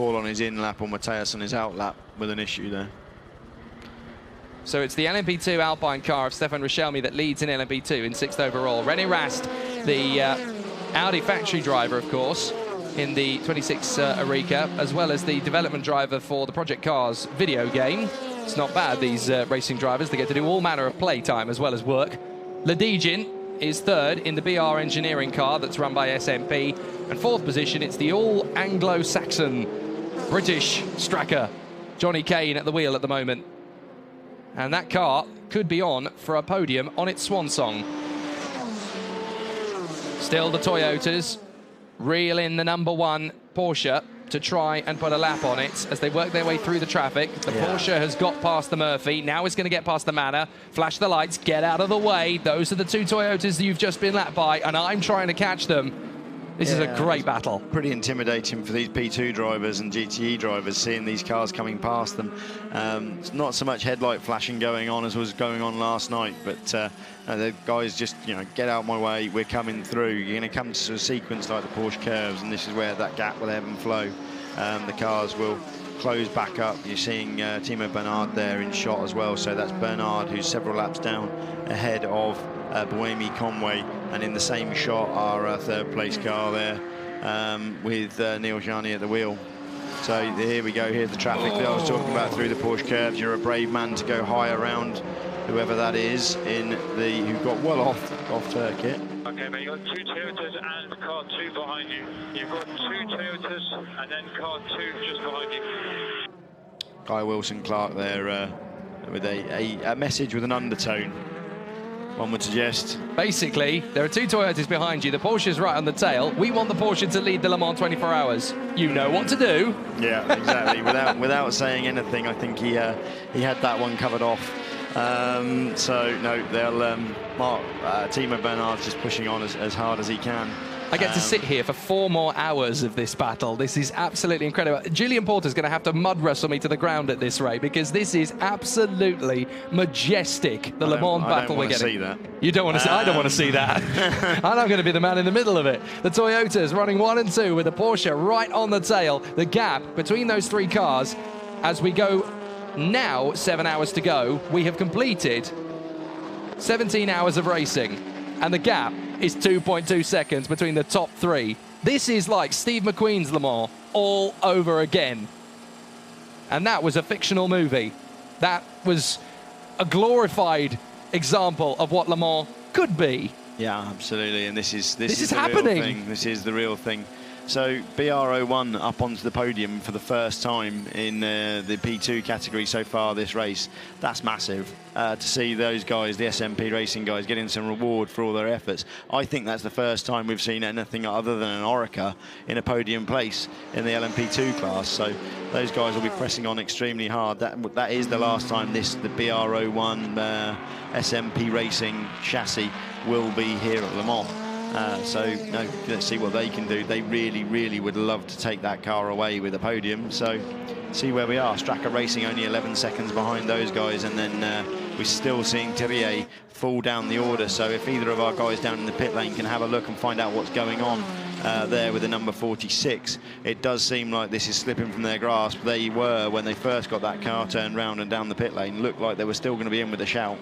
Ball on his in lap or Mateus on his out lap with an issue there. So it's the LMP2 Alpine car of Stefan Richelme that leads in LMP2 in 6th overall. René Rast, the Audi factory driver, of course, in the 26 Arica, as well as the development driver for the Project Cars video game. It's not bad, these racing drivers. They get to do all manner of playtime as well as work. Ledijin is 3rd in the BR engineering car that's run by SMP. And 4th position, it's the all Anglo-Saxon British Stracker, Johnny Kane at the wheel at the moment. And that car could be on for a podium on its swan song. Still the Toyotas reel in the #1 Porsche to try and put a lap on it as they work their way through the traffic. The Porsche has got past the Murphy. Now it's going to get past the Manor. Flash the lights, get out of the way. Those are the 2 Toyotas that you've just been lapped by, and I'm trying to catch them. This is a great battle. Pretty intimidating for these P2 drivers and GTE drivers, seeing these cars coming past them. It's not so much headlight flashing going on as was going on last night, but the guys just, get out my way, we're coming through. You're going to come to a sequence like the Porsche curves, and this is where that gap will ebb and flow. The cars will close back up. You're seeing Timo Bernard there in shot as well, so that's Bernard, who's several laps down ahead of Buemi Conway, and in the same shot our 3rd place car there with Neil Jani at the wheel. So here we go, here's the traffic that I was talking about through the Porsche curves. You're a brave man to go high around whoever that is in the who got well off circuit. Okay, mate, you've got 2 Toyotas and car 2 behind you. You've got 2 Toyotas and then car 2 just behind you. Guy Wilson-Clark there with a message with an undertone, one would suggest. Basically, there are 2 Toyotas behind you. The Porsche's right on the tail. We want the Porsche to lead the Le Mans 24 hours. You know what to do. Yeah, exactly. without saying anything, I think he had that one covered off. So no, they'll Timo Bernard's just pushing on as hard as he can. I get to sit here for 4 more hours of this battle. This is absolutely incredible. Julian Porter's going to have to mud wrestle me to the ground at this rate, because this is absolutely majestic, the Le Mans battle we're getting. I don't want to see that. You don't want to see I don't want to see that. And I'm going to be the man in the middle of it. The Toyotas running 1 and 2 with the Porsche right on the tail. The gap between those 3 cars as we go now, 7 hours to go. We have completed 17 hours of racing, and the gap is 2.2 seconds between the top 3. This is like Steve McQueen's Le Mans all over again. And that was a fictional movie. That was a glorified example of what Le Mans could be. Yeah, absolutely. And this is happening. Real thing. This is the real thing. So BR01 up onto the podium for the first time in the P2 category so far this race. That's massive to see those guys, the SMP racing guys, getting some reward for all their efforts. I think that's the first time we've seen anything other than an Orica in a podium place in the LMP2 class. So those guys will be pressing on extremely hard. That is the last time the BR01 SMP racing chassis will be here at Le Mans. So let's see what they can do. They really, really would love to take that car away with a podium. So see where we are. Stracker Racing only 11 seconds behind those guys, and then we're still seeing Thierry fall down the order. So if either of our guys down in the pit lane can have a look and find out what's going on there with the number 46, it does seem like this is slipping from their grasp. They were, when they first got that car turned round and down the pit lane, looked like they were still going to be in with a shout.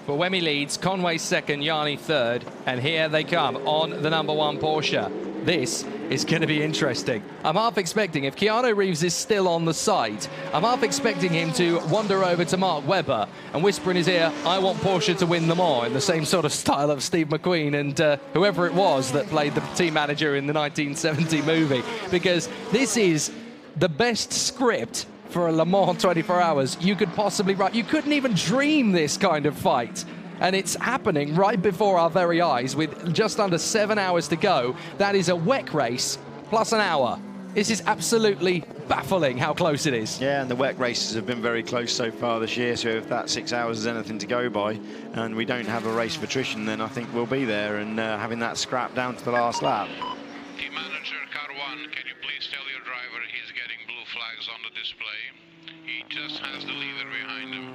Buemi leads, Conway 2nd, Jani 3rd, and here they come on the #1 Porsche. This is going to be interesting. I'm half expecting, if Keanu Reeves is still on the site, I'm half expecting him to wander over to Mark Webber and whisper in his ear, I want Porsche to win Le Mans, in the same sort of style of Steve McQueen and whoever it was that played the team manager in the 1970 movie, because this is the best script for a Le Mans 24 hours you could possibly write. You couldn't even dream this kind of fight. And it's happening right before our very eyes with just under 7 hours to go. That is a WEC race plus an hour. This is absolutely baffling how close it is. Yeah, and the WEC races have been very close so far this year, so if that 6 hours is anything to go by and we don't have a race of attrition, then I think we'll be there and having that scrap down to the last lap. Team manager, car 1, can you please tell your driver he's getting blue flags on the display? He just has the leader behind him.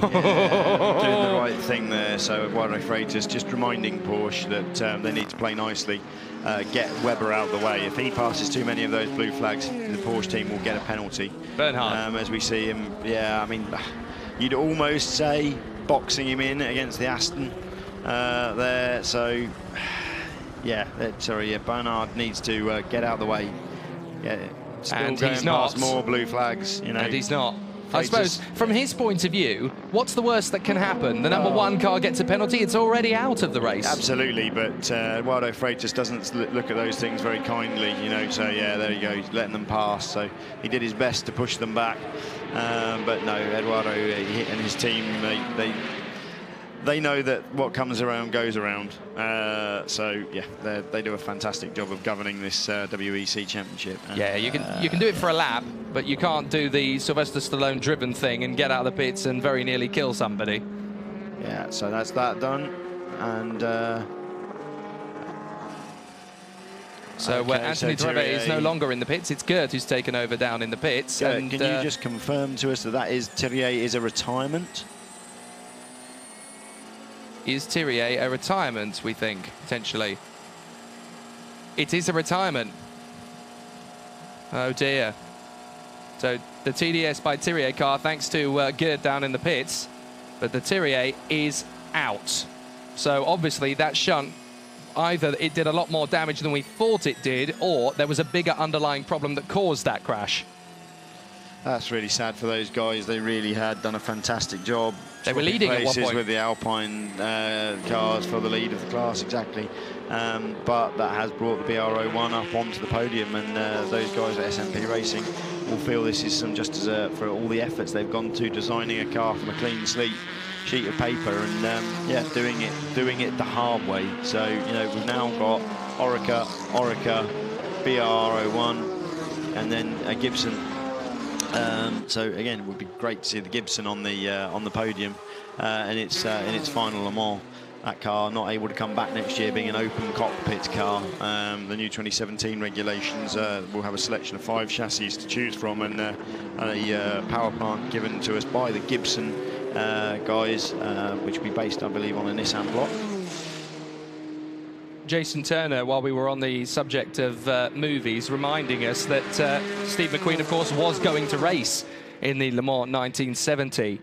Yeah, doing the right thing there. So Eduardo Freitas just reminding Porsche that they need to play nicely, get Webber out of the way. If he passes too many of those blue flags, the Porsche team will get a penalty. Bernhard. As we see him, yeah, I mean, you'd almost say boxing him in against the Aston there. So, yeah, Bernhard needs to get out of the way. Yeah, still And going he's not. past more blue flags, you know. And he's not. I Freitas. suppose, from his point of view, what's the worst that can happen? The number one car gets a penalty, it's already out of the race. Absolutely, but Eduardo Freitas doesn't look at those things very kindly, you know, so yeah, there you go, he's letting them pass. So he did his best to push them back, but no, Eduardo and his team, they know that what comes around goes around. So yeah, they do a fantastic job of governing this WEC Championship. Yeah, you can do it for a lap, but you can't do the Sylvester Stallone driven thing and get out of the pits and very nearly kill somebody. Yeah, so that's that done, and Anthony Treve is no longer in the pits. It's Gert who's taken over down in the pits. Gert, and can you just confirm to us that Thierry is a retirement? Is Thierry a retirement, we think, potentially? It is a retirement. Oh dear. So the TDS by Thierry car, thanks to Gerd down in the pits, but the Thierry is out. So obviously that shunt, either it did a lot more damage than we thought it did, or there was a bigger underlying problem that caused that crash. That's really sad for those guys. They really had done a fantastic job. They were leading at one point with the Alpine cars for the lead of the class, exactly. But that has brought the BR01 up onto the podium, and those guys at SMP Racing will feel this is some just dessert for all the efforts they've gone to designing a car from a clean sheet of paper, and yeah, doing it the hard way. So you know, we've now got Orica, BR01, and then a Gibson. So again, it would be great to see the Gibson on the podium in its final Le Mans. That car not able to come back next year, being an open cockpit car. The new 2017 regulations will have a selection of 5 chassis to choose from, and a power plant given to us by the Gibson guys, which will be based, I believe, on a Nissan block. Jason Turner, while we were on the subject of movies, reminding us that Steve McQueen, of course, was going to race in the Le Mans 1970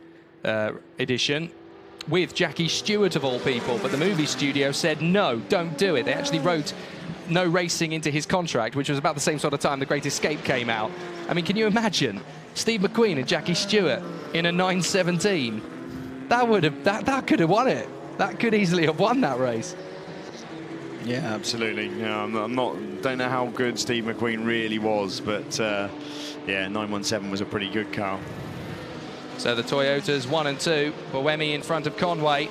edition with Jackie Stewart, of all people, but the movie studio said, no, don't do it. They actually wrote no racing into his contract, which was about the same sort of time The Great Escape came out. I mean, can you imagine Steve McQueen and Jackie Stewart in a 917? That could have won it. That could easily have won that race. Yeah, absolutely. Yeah, don't know how good Steve McQueen really was, but yeah, 917 was a pretty good car. So the Toyotas 1 and 2, Buemi in front of Conway,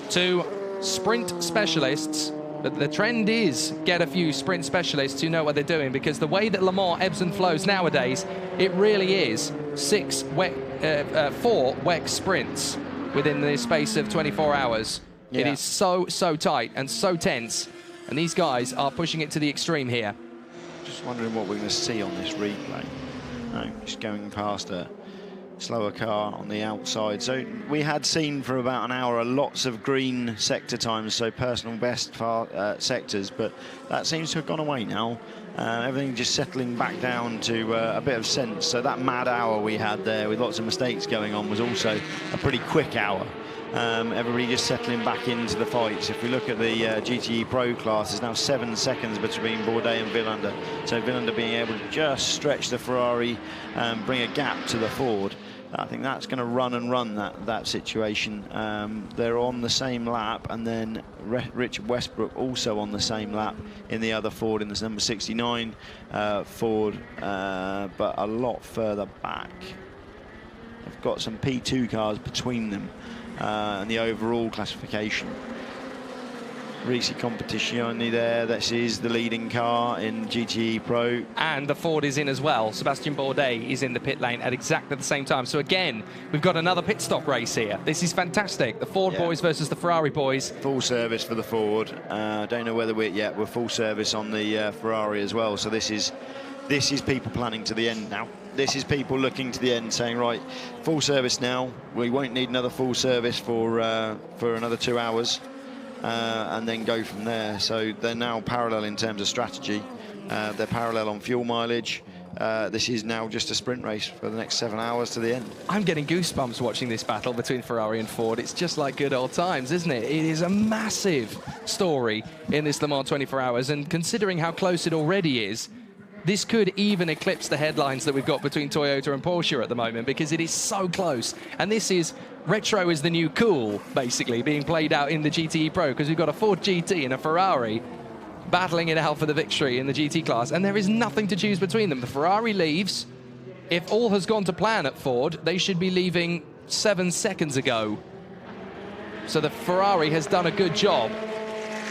2 sprint specialists. But the trend is get a few sprint specialists who know what they're doing, because the way that Le Mans ebbs and flows nowadays, it really is 4 WEC sprints within the space of 24 hours. Yeah. It is so tight and so tense. And these guys are pushing it to the extreme here. Just wondering what we're going to see on this replay. No, just going past a slower car on the outside. So we had seen for about an hour lots of green sector times, so personal best sectors, but that seems to have gone away now. Everything just settling back down to a bit of sense. So that mad hour we had there with lots of mistakes going on was also a pretty quick hour. Everybody just settling back into the fights. If we look at the GTE Pro class, there's now 7 seconds between Bourdais and Villander. So Villander being able to just stretch the Ferrari and bring a gap to the Ford. I think that's going to run that situation. They're on the same lap, and then Richard Westbrook also on the same lap in the other Ford, in the number 69 Ford, but a lot further back. They've got some P2 cars between them. And the overall classification. Risi Competizione there, this is the leading car in GTE Pro. And the Ford is in as well. Sebastian Bourdais is in the pit lane at exactly the same time. So again, we've got another pit stop race here. This is fantastic. The Ford boys versus the Ferrari boys. Full service for the Ford. Don't know whether we're full service on the Ferrari as well. So this is people planning to the end now. This is people looking to the end, saying, right, full service now. We won't need another full service for another 2 hours, and then go from there. So they're now parallel in terms of strategy. They're parallel on fuel mileage. This is now just a sprint race for the next 7 hours to the end. I'm getting goosebumps watching this battle between Ferrari and Ford. It's just like good old times, isn't it? It is a massive story in this Le Mans 24 hours, and considering how close it already is, this could even eclipse the headlines that we've got between Toyota and Porsche at the moment, because it is so close. And this is retro is the new cool, basically, being played out in the GTE Pro, because we've got a Ford GT and a Ferrari battling it out for the victory in the GT class, and there is nothing to choose between them. The Ferrari leaves. If all has gone to plan at Ford, they should be leaving 7 seconds ago. So the Ferrari has done a good job.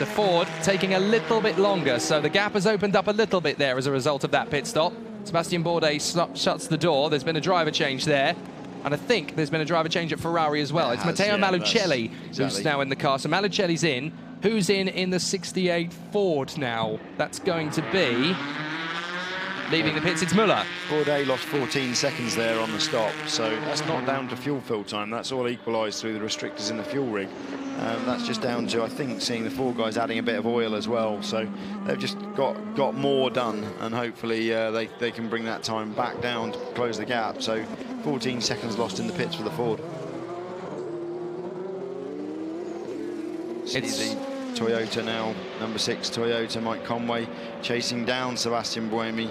The Ford taking a little bit longer, so the gap has opened up a little bit there as a result of that pit stop. Sebastian Bourdais shuts the door. There's been a driver change there, and I think there's been a driver change at Ferrari as well. It's Matteo Malucelli who's now in the car. So Malucelli's in. Who's in the 68 Ford now? That's going to be leaving the pits. It's Muller. Bourdais lost 14 seconds there on the stop, so that's not down to fuel fill time. That's all equalised through the restrictors in the fuel rig. That's just down to, I think, seeing the four guys adding a bit of oil as well. So they've just got more done, and hopefully they can bring that time back down to close the gap. So 14 seconds lost in the pits for the Ford. It's the Toyota now, number 6 Toyota, Mike Conway, chasing down Sebastian Buemi.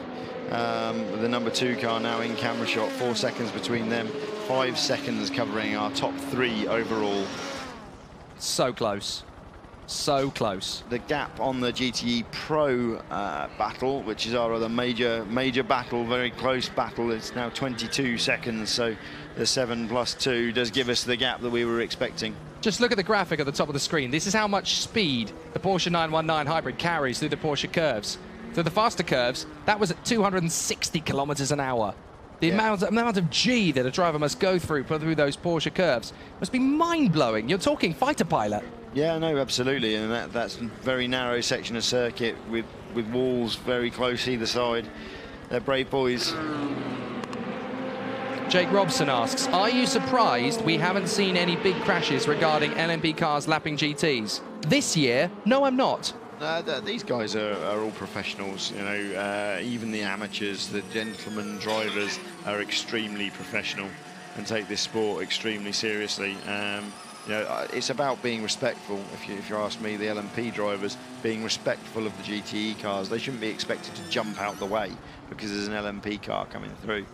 The number 2 car now in camera shot, 4 seconds between them, 5 seconds covering our top 3 overall. So close. So close. The gap on the GTE Pro battle, which is our other major battle, very close battle, it's now 22 seconds, so the 7+2 does give us the gap that we were expecting. Just look at the graphic at the top of the screen. This is how much speed the Porsche 919 Hybrid carries through the Porsche curves. Through the faster curves, that was at 260 kilometers an hour. The amount of G that a driver must go through those Porsche curves must be mind-blowing. You're talking fighter pilot. Yeah, no, absolutely, and that's a very narrow section of circuit with walls very close either side. They're brave boys. Jake Robson asks, are you surprised we haven't seen any big crashes regarding LMP cars lapping GTs? This year, no, I'm not. These guys are all professionals, you know, even the amateurs, the gentlemen drivers are extremely professional and take this sport extremely seriously. You know, it's about being respectful. If you ask me, the LMP drivers being respectful of the GTE cars. They shouldn't be expected to jump out the way because there's an LMP car coming through.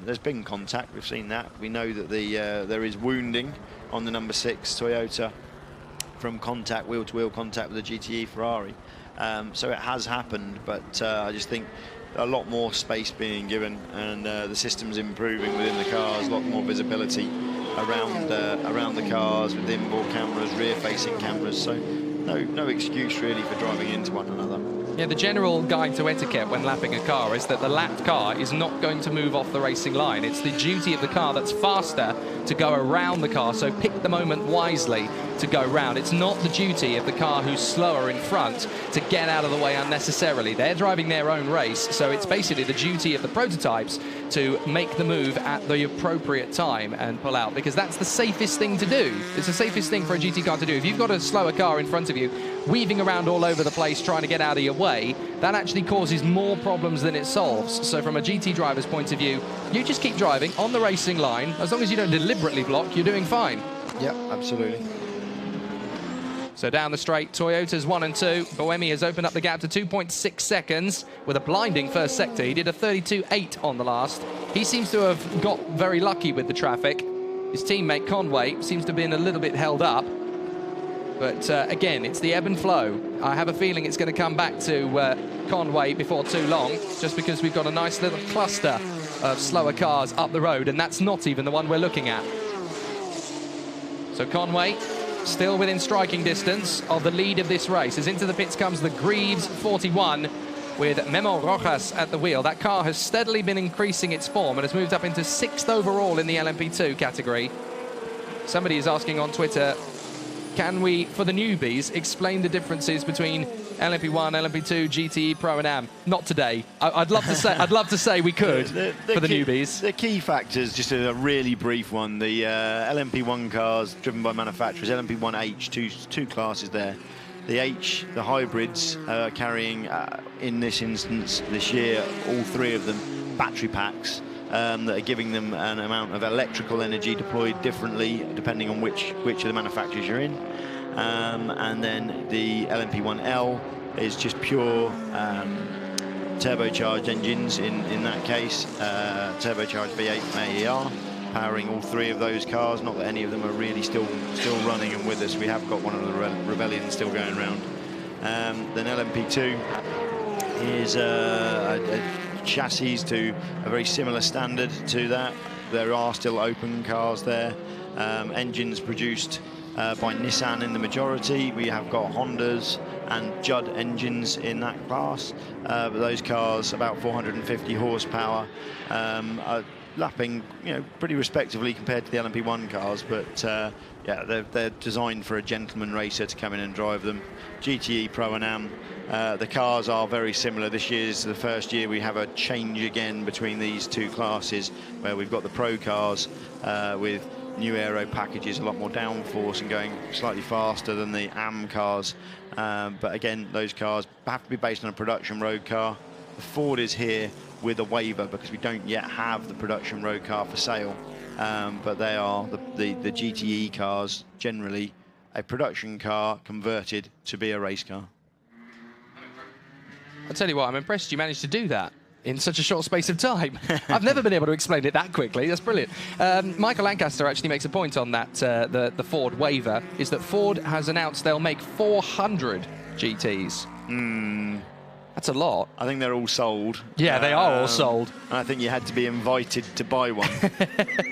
There's been contact, we've seen that. We know that there is wounding on the number 6 Toyota from contact, wheel-to-wheel contact with the GTE Ferrari. So it has happened, but I just think a lot more space being given, and the system's improving within the cars, a lot more visibility around the cars with inboard cameras, rear-facing cameras. So no excuse really for driving into one another. Yeah, the general guide to etiquette when lapping a car is that the lapped car is not going to move off the racing line. It's the duty of the car that's faster to go around the car, so pick the moment wisely to go round. It's not the duty of the car who's slower in front to get out of the way unnecessarily. They're driving their own race, so it's basically the duty of the prototypes to make the move at the appropriate time and pull out, because that's the safest thing to do. It's the safest thing for a GT car to do. If you've got a slower car in front of you, weaving around all over the place trying to get out of your way, that actually causes more problems than it solves. So from a GT driver's point of view, you just keep driving on the racing line. As long as you don't deliberately block, you're doing fine. Yeah, absolutely. So down the straight, Toyota's 1 and 2. Buemi has opened up the gap to 2.6 seconds with a blinding first sector. He did a 32.8 on the last. He seems to have got very lucky with the traffic. His teammate Conway seems to have been a little bit held up. But again, it's the ebb and flow. I have a feeling it's going to come back to Conway before too long, just because we've got a nice little cluster of slower cars up the road, and that's not even the one we're looking at. So Conway still within striking distance of the lead of this race. As into the pits comes the Greaves 41 with Memo Rojas at the wheel. That car has steadily been increasing its form and has moved up into 6th overall in the LMP2 category. Somebody is asking on Twitter, can we, for the newbies, explain the differences between LMP1, LMP2, GTE, Pro and Am. Not today. I'd love to say we could for the newbies. The key factors, just a really brief one. The LMP1 cars driven by manufacturers, LMP1H, two classes there. The H, the hybrids, carrying, in this instance, this year, all three of them, battery packs that are giving them an amount of electrical energy deployed differently depending on which of the manufacturers you're in. And then the LMP1L is just pure turbocharged engines in that case, turbocharged V8 from AER, powering all three of those cars. Not that any of them are really still running and with us. We have got one of the Rebellion still going around. Then LMP2 is a chassis to a very similar standard to that. There are still open cars there. Engines produced by Nissan in the majority. We have got Hondas and Judd engines in that class. But those cars, about 450 horsepower, are lapping, pretty respectively compared to the LMP1 cars. But yeah, they're designed for a gentleman racer to come in and drive them. GTE, Pro and Am. The cars are very similar. This year's the first year we have a change again between these two classes, where we've got the Pro cars with new aero packages, a lot more downforce and going slightly faster than the AM cars. But again, those cars have to be based on a production road car. The Ford is here with a waiver because we don't yet have the production road car for sale. But they are the GTE cars, generally a production car converted to be a race car. I'll tell you what, I'm impressed you managed to do that in such a short space of time. I've never been able to explain it that quickly. That's brilliant. Michael Lancaster actually makes a point on that, the Ford waiver, is that Ford has announced they'll make 400 GTs. That's a lot. I think they're all sold. Yeah, they are all sold. I think you had to be invited to buy one,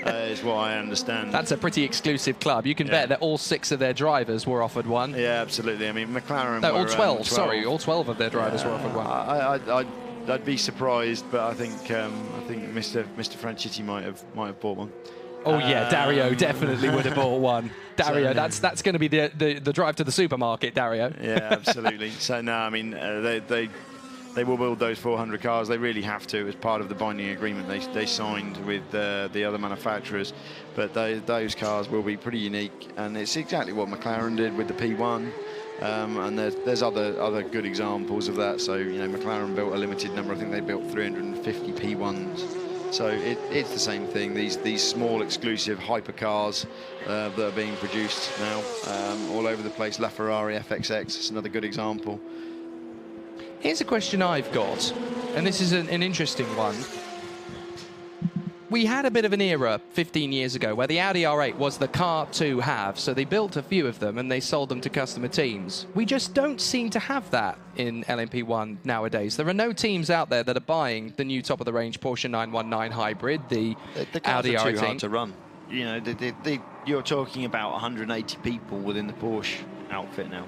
is what I understand. That's a pretty exclusive club. You can bet that all 6 of their drivers were offered one. Yeah, absolutely. I mean, McLaren No, were, all 12. Sorry, all 12 of their drivers were offered one. I'd be surprised, but I think Mr. Franchitti might have bought one. Oh yeah, Dario definitely would have bought one. Dario, that's going to be the drive to the supermarket, Dario. Yeah, absolutely. So no, I mean they will build those 400 cars. They really have to, as part of the binding agreement they signed with the other manufacturers. But those cars will be pretty unique, and it's exactly what McLaren did with the P1. And there's other good examples of that. So McLaren built a limited number. I think they built 350 P1s. So it's the same thing. These small exclusive hypercars that are being produced now all over the place. LaFerrari FXX is another good example. Here's a question I've got, and this is an interesting one. We had a bit of an era 15 years ago where the Audi R8 was the car to have, so they built a few of them and they sold them to customer teams. We just don't seem to have that in LMP1 nowadays. There are no teams out there that are buying the new top-of-the-range Porsche 919 hybrid, the Audi cars are R8. too hard to run. You're talking about 180 people within the Porsche outfit now.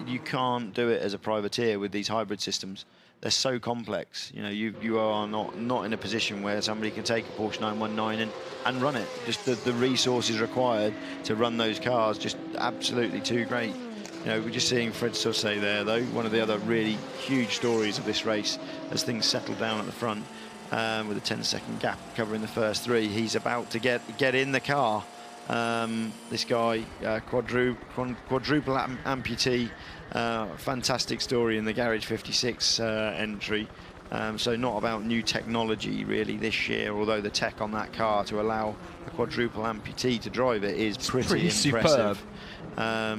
You can't do it as a privateer with these hybrid systems. They're so complex. You are not in a position where somebody can take a Porsche 919 and run it. Just the resources required to run those cars, just absolutely too great. We're just seeing Fred Saussay there, though, one of the other really huge stories of this race as things settle down at the front with a 10-second gap covering the first 3. He's about to get in the car. This guy, quadruple amputee, fantastic story in the Garage 56 entry. So not about new technology really this year, although the tech on that car to allow a quadruple amputee to drive it is pretty impressive.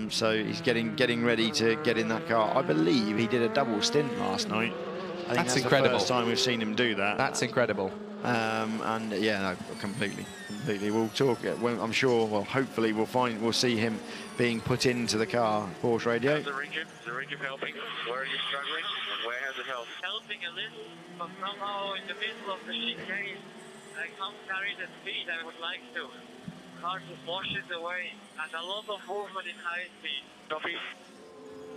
So he's getting ready to get in that car. I believe he did a double stint last night. I think that's incredible. The first time we've seen him do that. That's incredible. And yeah, no, completely. We'll talk. I'm sure. Well, hopefully we'll see him being put into the car. Porsche radio. The rig helping. Where are you struggling? Where has it helped? Helping a little, but somehow in the middle of the chicane, I can't carry the speed I would like to. Car just washes away, and a lot of movement in high speed. Copy.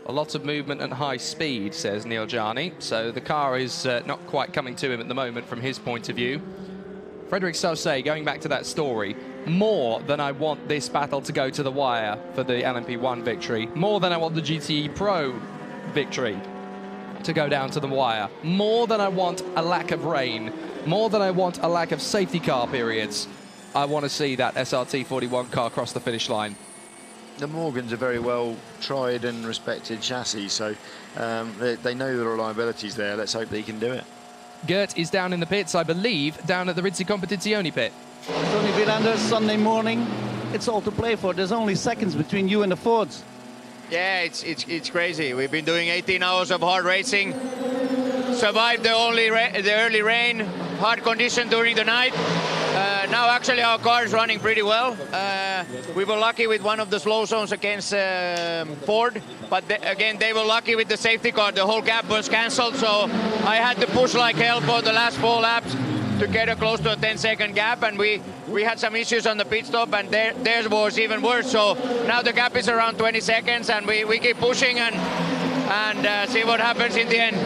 A lot of movement and high speed, says Neil Jarni. So the car is not quite coming to him at the moment from his point of view. Frederick Saussay, going back to that story, more than I want this battle to go to the wire for the LMP1 victory, more than I want the GTE Pro victory to go down to the wire. More than I want a lack of rain, more than I want a lack of safety car periods, I want to see that SRT 41 car cross the finish line. The Morgans are very well tried and respected chassis, so they know the reliability's there. Let's hope they can do it. Gert is down in the pits, I believe, down at the Rizzi Competizione pit. Tony Villander, Sunday morning. It's all to play for. There's only seconds between you and the Fords. Yeah, it's crazy. We've been doing 18 hours of hard racing, survived the early rain, hard condition during the night. Now actually our car is running pretty well. We were lucky with one of the slow zones against Ford, but again they were lucky with the safety car. The whole gap was cancelled, so I had to push like hell for the last 4 laps to get close to a 10-second gap, and we had some issues on the pit stop, and theirs was even worse. So now the gap is around 20 seconds, and we keep pushing and see what happens in the end.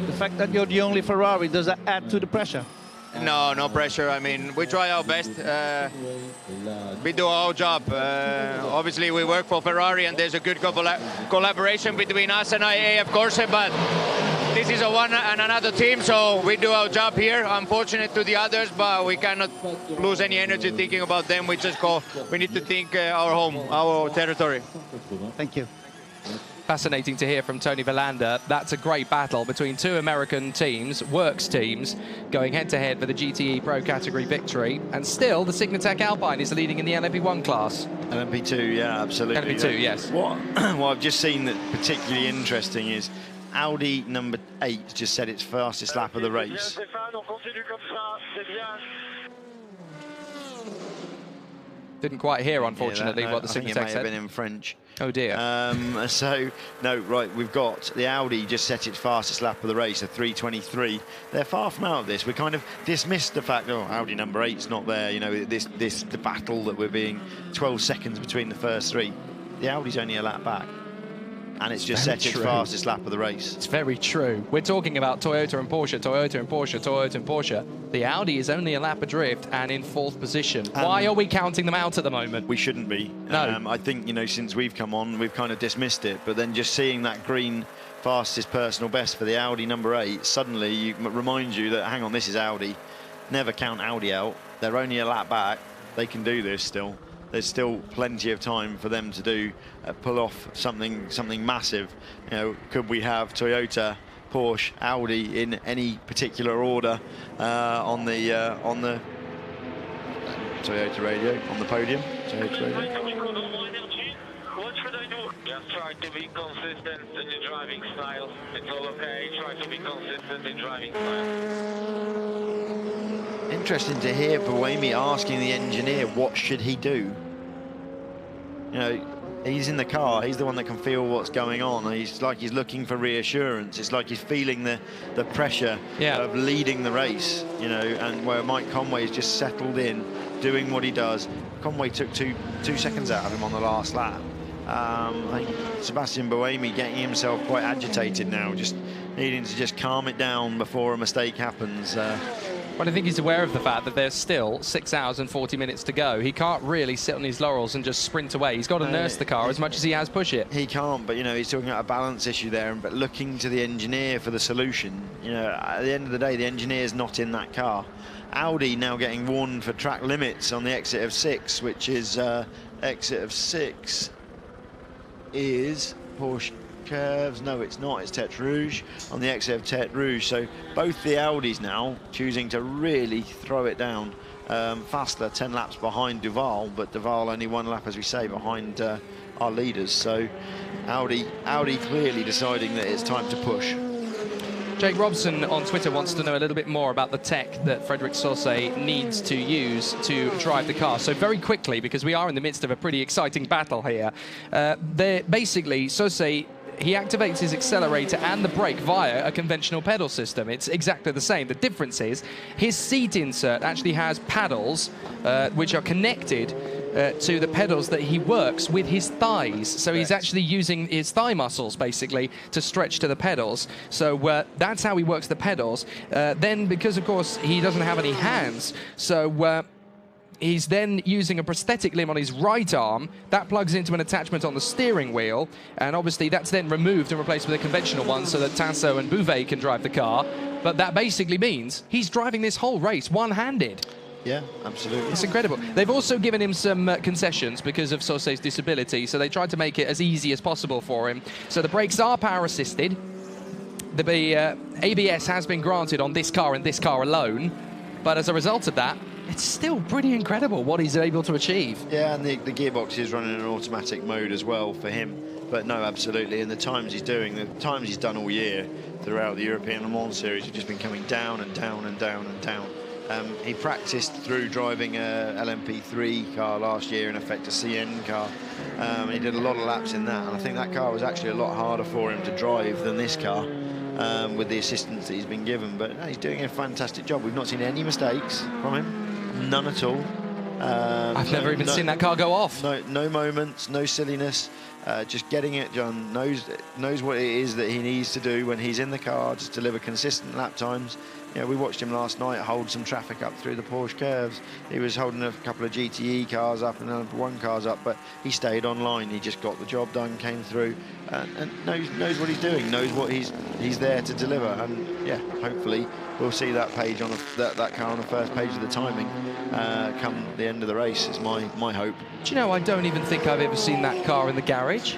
The fact that you're the only Ferrari, does that add to the pressure? No pressure. I mean, we try our best. We do our job. Obviously, we work for Ferrari, and there's a good collaboration between us and IAA, of course, but this is a one and another team, so we do our job here. Unfortunate to the others, but we cannot lose any energy thinking about them. We need to think our home, our territory. Thank you. Fascinating to hear from Tony Villander. That's a great battle between 2 American teams, works teams, going head-to-head for the GTE Pro category victory. And still, the Signatec Alpine is leading in the LMP1 class. LMP2, yeah, absolutely. LMP2, yes. What I've just seen that particularly interesting is Audi number 8 just set its fastest lap of the race. Didn't quite hear, unfortunately, what the Signatec said. I think it may have been in French. Oh dear. So, no, right, we've got the Audi just set its fastest lap of the race, a 3:23. They're far from out of this. We kind of dismissed the fact, oh, Audi number 8's not there, you know, the battle that we're being 12 seconds between the first 3. The Audi's only a lap back. And it's just set its fastest lap of the race. It's very true. We're talking about Toyota and Porsche, Toyota and Porsche, Toyota and Porsche. The Audi is only a lap adrift and in 4th position. Why are we counting them out at the moment? We shouldn't be. No. I think, you know, since we've come on, we've kind of dismissed it. But then just seeing that green fastest personal best for the Audi number 8, suddenly reminds you that, hang on, this is Audi. Never count Audi out. They're only a lap back. They can do this still. There's still plenty of time for them to do pull off something massive. You know, could we have Toyota, Porsche, Audi in any particular order on the Toyota radio on the podium? Toyota radio. What should I do? Just try to be consistent in your driving style. It's all okay. Try to be consistent in driving style. Interesting to hear Buemi asking the engineer what should he do. You know, he's in the car, he's the one that can feel what's going on. He's looking for reassurance. It's like he's feeling the pressure of leading the race, you know, and where Mike Conway's just settled in, doing what he does. Conway took two seconds out of him on the last lap. I think Sebastian Buemi getting himself quite agitated now, just needing to just calm it down before a mistake happens. But I think he's aware of the fact that there's still 6 hours and 40 minutes to go. He can't really sit on his laurels and just sprint away. He's got to nurse the car as much as he has push it. He can't, but, you know, he's talking about a balance issue there, but looking to the engineer for the solution. You know, at the end of the day, the engineer's not in that car. Audi now getting warned for track limits on the exit of 6, which is exit of 6 is Porsche curves. No, it's not. It's Tete Rouge on the exit of Tete Rouge. So both the Audis now choosing to really throw it down. Faster, 10 laps behind Duval, but Duval only 1 lap, as we say, behind our leaders. So Audi clearly deciding that it's time to push. Jake Robson on Twitter wants to know a little bit more about the tech that Frédéric Sauce needs to use to drive the car. So very quickly, because we are in the midst of a pretty exciting battle here, basically Sauce, he activates his accelerator and the brake via a conventional pedal system. It's exactly the same. The difference is his seat insert actually has paddles which are connected to the pedals that he works with his thighs. So he's actually using his thigh muscles, basically, to stretch to the pedals. So that's how he works the pedals. Then, because, of course, he doesn't have any hands, so He's then using a prosthetic limb on his right arm. That plugs into an attachment on the steering wheel, and obviously that's then removed and replaced with a conventional one so that Tasso and Bouvet can drive the car. But that basically means he's driving this whole race one-handed. Yeah, absolutely. It's incredible. They've also given him some concessions because of Sarthe's disability, so they tried to make it as easy as possible for him. So the brakes are power-assisted. The ABS has been granted on this car and this car alone, but as a result of that, it's still pretty incredible what he's able to achieve. Yeah, and the gearbox is running in an automatic mode as well for him. But no, absolutely. And the times he's doing, the times he's done all year throughout the European Le Mans series have just been coming down and down and down and down. He practiced through driving a LMP3 car last year, in effect a CN car. He did a lot of laps in that, and I think that car was actually a lot harder for him to drive than this car. With the assistance that he's been given, but he's doing a fantastic job. We've not seen any mistakes from him, none at all. I've never even seen that car go off. No moments, no silliness, just getting it done. Knows what it is that he needs to do when he's in the car, just deliver consistent lap times. You know, we watched him last night hold some traffic up through the Porsche curves. He was holding a couple of GTE cars up and LMP1 cars up, but he stayed online. He just got the job done, came through, and knows what he's doing, knows what he's there to deliver. And yeah, hopefully we'll see that page on that car on the first page of the timing come the end of the race. Is my hope. Do you know, I don't even think I've ever seen that car in the garage.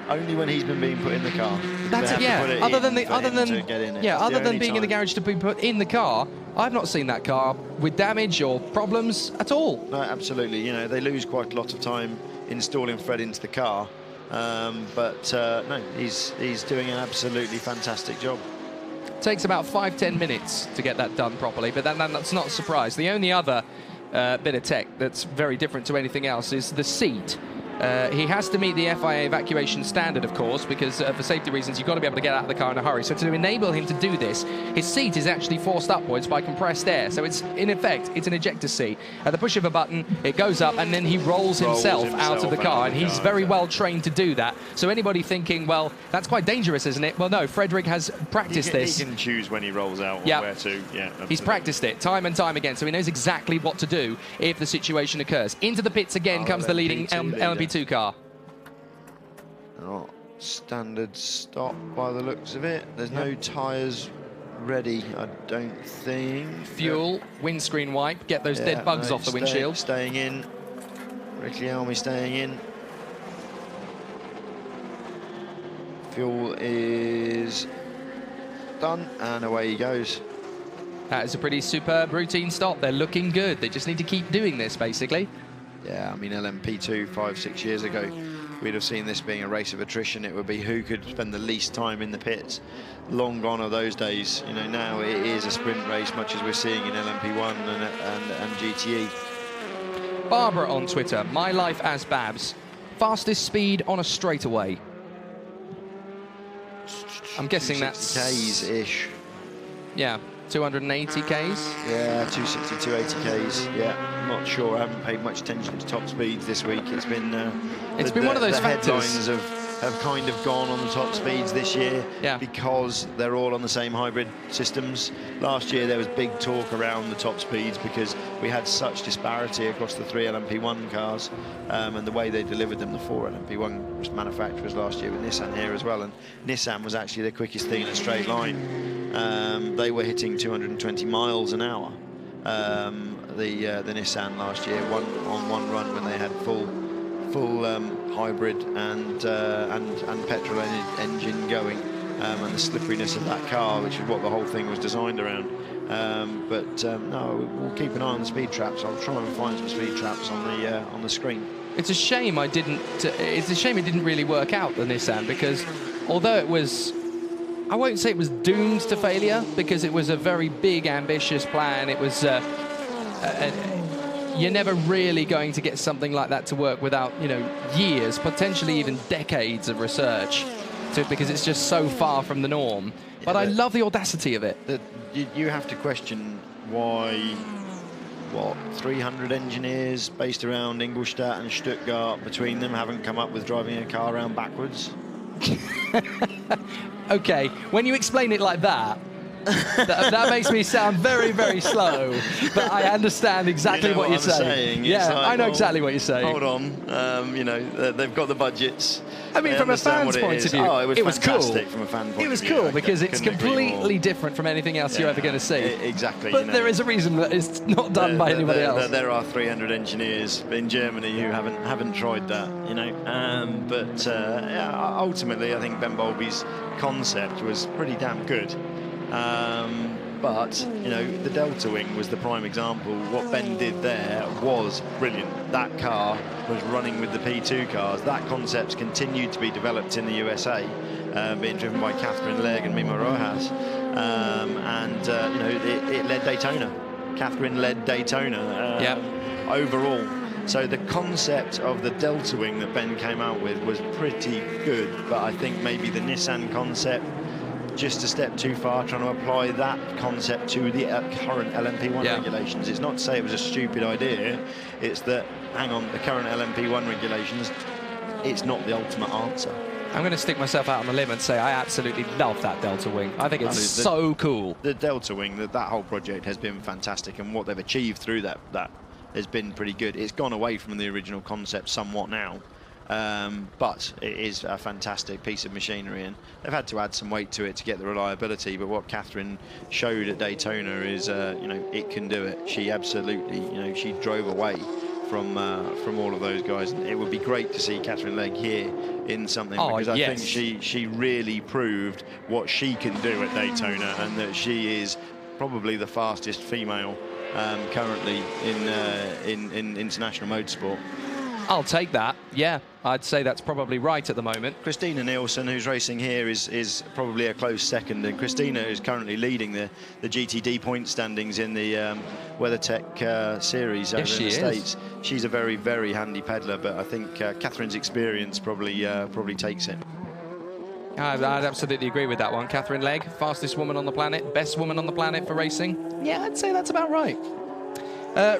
Only when he's been being put in the car. That's it, yeah. Other than being in the garage to be put in the car, I've not seen that car with damage or problems at all. No, absolutely. You know, they lose quite a lot of time installing Fred into the car, but no, he's doing an absolutely fantastic job. Takes about 5-10 minutes to get that done properly, but that's not a surprise. The only other bit of tech that's very different to anything else is the seat. He has to meet the FIA evacuation standard, of course, because for safety reasons, you've got to be able to get out of the car in a hurry. So to enable him to do this, his seat is actually forced upwards by compressed air. So it's, in effect, it's an ejector seat. At the push of a button, it goes up, and then he rolls himself out of the car, and he's very well trained to do that. So anybody thinking, well, that's quite dangerous, isn't it? Well, no, Frederick has practiced this. He can choose when he rolls out or where to. Yeah, absolutely. He's practiced it time and time again, so he knows exactly what to do if the situation occurs. Into the pits again comes the leading LMP2 car. Not standard stop by the looks of it. There's no tyres ready, I don't think. Fuel, windscreen wipe, get those dead bugs off the windshield. Staying in. Ricciardo staying in. Fuel is done, and away he goes. That is a pretty superb routine stop. They're looking good. They just need to keep doing this, basically. Yeah, I mean, LMP2 5-6 years ago, we'd have seen this being a race of attrition. It would be who could spend the least time in the pits. Long gone are those days. You know, now it is a sprint race, much as we're seeing in LMP1 and GTE. Barbara on Twitter, my life as Babs. Fastest speed on a straightaway. I'm guessing that's... Ks-ish. Yeah, 280 Ks? Yeah, 260, 280 Ks. Yeah, not sure. I haven't paid much attention to top speeds this week. It's been one of those factors. Headlines have kind of gone on the top speeds this year because they're all on the same hybrid systems. Last year there was big talk around the top speeds because we had such disparity across the 3 LMP1 cars and the way they delivered them, the 4 LMP1 manufacturers last year with Nissan here as well, and Nissan was actually the quickest thing in a straight line. They were hitting 220 miles an hour. The Nissan last year, on one run when they had full hybrid and petrol engine going, and the slipperiness of that car, which is what the whole thing was designed around. No, we'll keep an eye on the speed traps. I'll try and find some speed traps on the screen. It's a shame I didn't. It's a shame it didn't really work out, the Nissan, because although it was, I won't say it was doomed to failure, because it was a very big, ambitious plan. It was. You're never really going to get something like that to work without, you know, years, potentially even decades of research, because it's just so far from the norm. But I love the audacity of it. You have to question why, 300 engineers based around Ingolstadt and Stuttgart between them haven't come up with driving a car around backwards. Okay, when you explain it like that, that makes me sound very, very slow, but I understand exactly what you're saying. Yeah, like, I know exactly what you're saying. Hold on, you know, they've got the budgets. I mean, from a fan's point of view, it was fantastic cool. From a fan point of view. It was cool because it's completely different from anything else you're ever going to see. Exactly. But there is a reason that it's not done by anybody else. There are 300 engineers in Germany who haven't tried that, you know. But ultimately, I think Ben Bowlby's concept was pretty damn good. But, you know, the Delta Wing was the prime example. What Ben did there was brilliant. That car was running with the P2 cars. That concept's continued to be developed in the USA, being driven by Catherine Legg and Mimo Rojas. You know, it led Daytona. Catherine led Daytona overall. So the concept of the Delta Wing that Ben came out with was pretty good, but I think maybe the Nissan concept just a step too far, trying to apply that concept to the current LMP1 regulations. It's not to say it was a stupid idea, it's that, hang on, the current LMP1 regulations, it's not the ultimate answer. I'm going to stick myself out on the limb and say I absolutely love that Delta Wing. I think it's so cool. The Delta Wing, that whole project has been fantastic, and what they've achieved through that has been pretty good. It's gone away from the original concept somewhat now. But it is a fantastic piece of machinery, and they've had to add some weight to it to get the reliability. But what Catherine showed at Daytona is, you know, it can do it. She absolutely, you know, she drove away from all of those guys. And it would be great to see Catherine Legg here in something, because I think she really proved what she can do at Daytona, and that she is probably the fastest female currently in international motorsport. I'll take that. Yeah, I'd say that's probably right at the moment. Christina Nielsen, who's racing here, is probably a close second, and Christina is currently leading the GTD point standings in the WeatherTech series over in the States. She's a very, very handy peddler, but I think Catherine's experience probably takes it. I'd absolutely agree with that one. Catherine Legg, fastest woman on the planet, best woman on the planet for racing. Yeah, I'd say that's about right.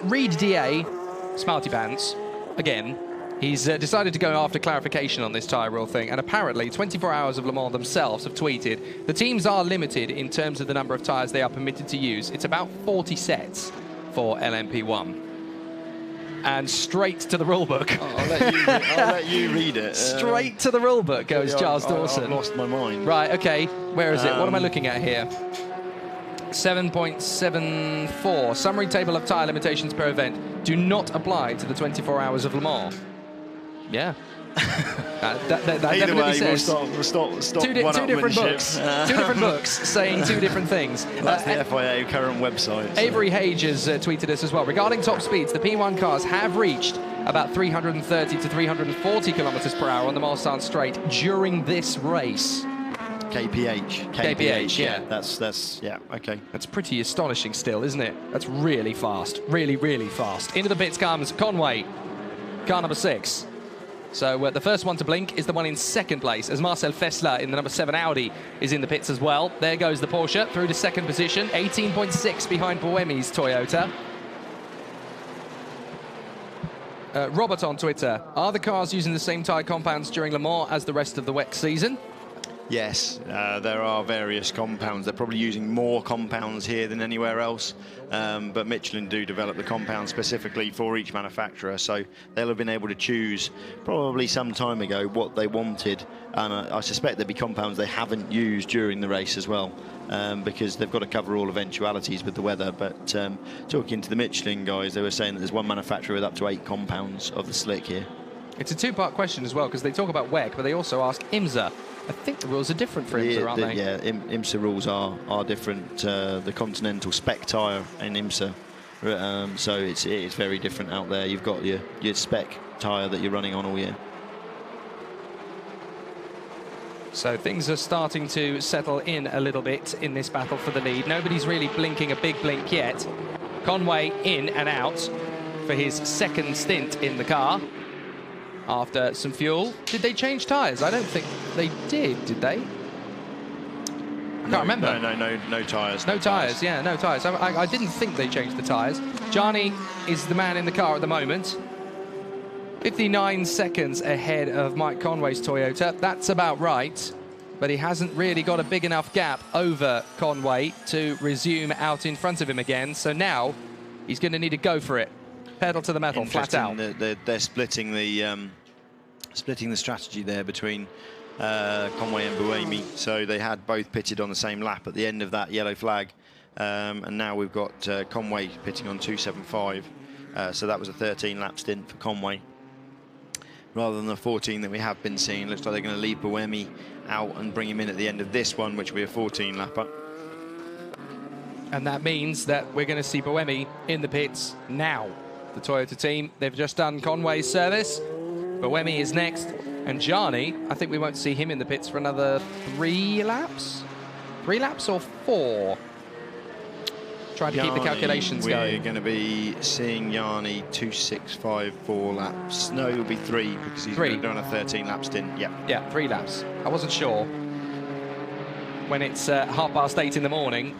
Reed DA, Smarty Pants. Again, he's decided to go after clarification on this tyre rule thing, and apparently 24 Hours of Le Mans themselves have tweeted the teams are limited in terms of the number of tyres they are permitted to use. It's about 40 sets for LMP1. And straight to the rulebook. I'll let you read it. Straight to the rulebook goes Giles Dawson. I've lost my mind. Right, okay. Where is it? What am I looking at here? 7.74. Summary table of tyre limitations per event do not apply to the 24 Hours of Le Mans. Yeah. that Either definitely way, says we'll stop two different books. Two different books saying two different things. That's the FIA current website. So. Avery Hage has tweeted us as well. Regarding top speeds, the P1 cars have reached about 330 to 340 kilometers per hour on the Mulsanne Straight during this race. KPH, yeah. That's okay. That's pretty astonishing still, isn't it? That's really fast. Really, really fast. Into the pits comes Conway, car number 6. So the first one to blink is the one in second place, as Marcel Fessler in the number 7 Audi is in the pits as well. There goes the Porsche through to second position, 18.6 behind Buemi's Toyota. Robert on Twitter, are the cars using the same tyre compounds during Le Mans as the rest of the WEC season? Yes, there are various compounds. They're probably using more compounds here than anywhere else, but Michelin do develop the compound specifically for each manufacturer, so they'll have been able to choose probably some time ago what they wanted, and I suspect there'll be compounds they haven't used during the race as well, because they've got to cover all eventualities with the weather. But talking to the Michelin guys, they were saying that there's one manufacturer with up to 8 compounds of the slick here. It's a two-part question as well, because they talk about WEC, but they also ask IMSA. I think the rules are different for IMSA, aren't they? Yeah, IMSA rules are different. The Continental spec tyre in IMSA, so it's very different out there. You've got your spec tyre that you're running on all year. So things are starting to settle in a little bit in this battle for the lead. Nobody's really blinking a big blink yet. Conway in and out for his second stint in the car. After some fuel. Did they change tyres? I don't think they did they? I can't remember. No tyres. No tyres, yeah, no tyres. I didn't think they changed the tyres. Gianni is the man in the car at the moment. 59 seconds ahead of Mike Conway's Toyota. That's about right. but he hasn't really got a big enough gap over Conway to resume out in front of him again. So now he's going to need to go for it. Pedal to the metal, flat out. They're splitting the strategy there between Conway and Buemi. So they had both pitted on the same lap at the end of that yellow flag. And now we've got Conway pitting on 2.75. So that was a 13-lap stint for Conway, rather than the 14 that we have been seeing. Looks like they're going to leave Buemi out and bring him in at the end of this one, which will be a 14-lapper. And that means that we're going to see Buemi in the pits now. The Toyota team, they've just done Conway's service. Buemi is next. And Gianni, I think we won't see him in the pits for another 3 laps? 3 laps or 4? Trying to keep the calculations going. We're going to be seeing Gianni 2.654 laps. No, it'll be 3 because he's going to do on a 13-lap stint. Yeah, 3 laps. I wasn't sure. When it's 8:30 in the morning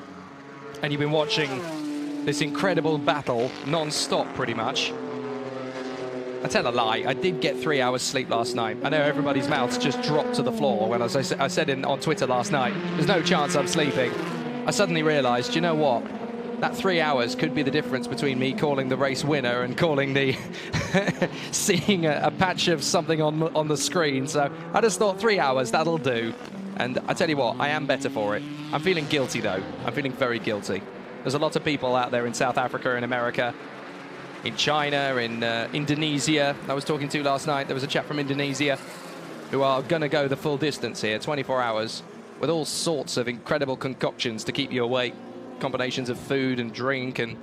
and you've been watching this incredible battle non-stop pretty much. I tell a lie, I did get 3 hours sleep last night. I know everybody's mouths just dropped to the floor when I said on Twitter last night, there's no chance I'm sleeping. I suddenly realised, you know what? That 3 hours could be the difference between me calling the race winner and calling the seeing a patch of something on the screen. So I just thought 3 hours, that'll do. And I tell you what, I am better for it. I'm feeling guilty though. I'm feeling very guilty. There's a lot of people out there in South Africa, in America, in China, in Indonesia. I was talking to last night. There was a chap from Indonesia who are going to go the full distance here, 24 hours, with all sorts of incredible concoctions to keep you awake. Combinations of food and drink and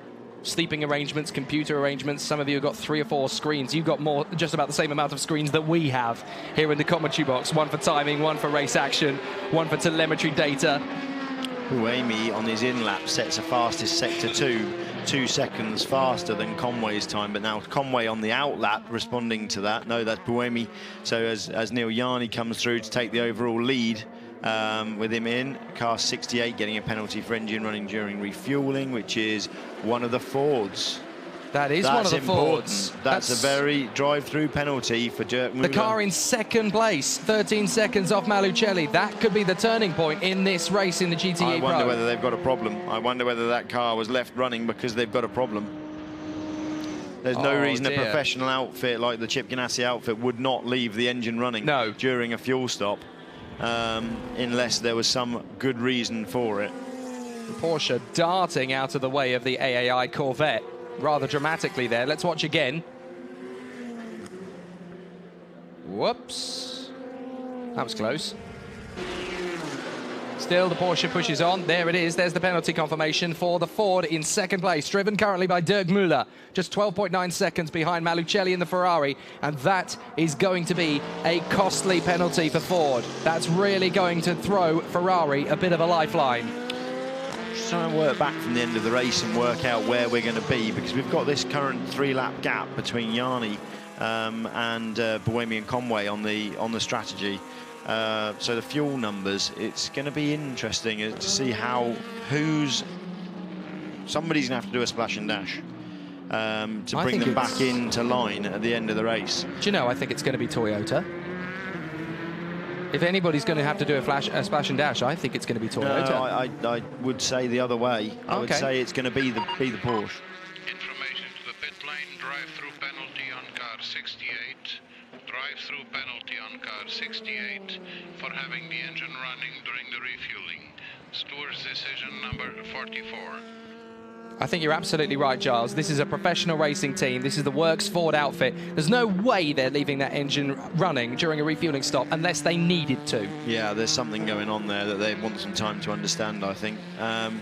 sleeping arrangements, computer arrangements. Some of you have got 3 or 4 screens. You've got more, just about the same amount of screens that we have here in the commentary box. One for timing, one for race action, one for telemetry data. Buemi on his in-lap sets a fastest sector 2 seconds faster than Conway's time, but now Conway on the out-lap responding to that. No, that's Buemi. So as Neil Yarni comes through to take the overall lead, with him in, car 68 getting a penalty for engine running during refueling, which is one of the Fords. That is one of the Fords. That's a very drive-through penalty for Dirk Muller. The car in second place, 13 seconds off Malucelli. That could be the turning point in this race in the GTE Pro. I wonder whether they've got a problem. I wonder whether that car was left running because they've got a problem. There's no reason a professional outfit like the Chip Ganassi outfit would not leave the engine running during a fuel stop. Unless there was some good reason for it. Porsche darting out of the way of the AAI Corvette rather dramatically there. Let's watch again. Whoops. That was close. Still, the Porsche pushes on. There it is. There's the penalty confirmation for the Ford in second place, driven currently by Dirk Muller, just 12.9 seconds behind Malucelli in the Ferrari, and that is going to be a costly penalty for Ford. That's really going to throw Ferrari a bit of a lifeline. Just trying to work back from the end of the race and work out where we're going to be, because we've got this current 3-lap gap between Yarni and Buemi and Conway on the strategy. So the fuel numbers, it's going to be interesting to see somebody's going to have to do a splash and dash to bring them back into line at the end of the race. Do you know, I think it's going to be Toyota. If anybody's going to have to do a splash and dash, I think it's going to be Toyota. No, I would say the other way. I would say it's going to be the Porsche. Information to the pit lane, drive-through penalty on car 68. Drive-through penalty on car 68 for having the engine running during the refueling. Stewart's decision number 44. I think you're absolutely right, Giles. This is a professional racing team. This is the Works Ford outfit. There's no way they're leaving that engine running during a refueling stop unless they needed to. Yeah, there's something going on there that they want some time to understand, I think.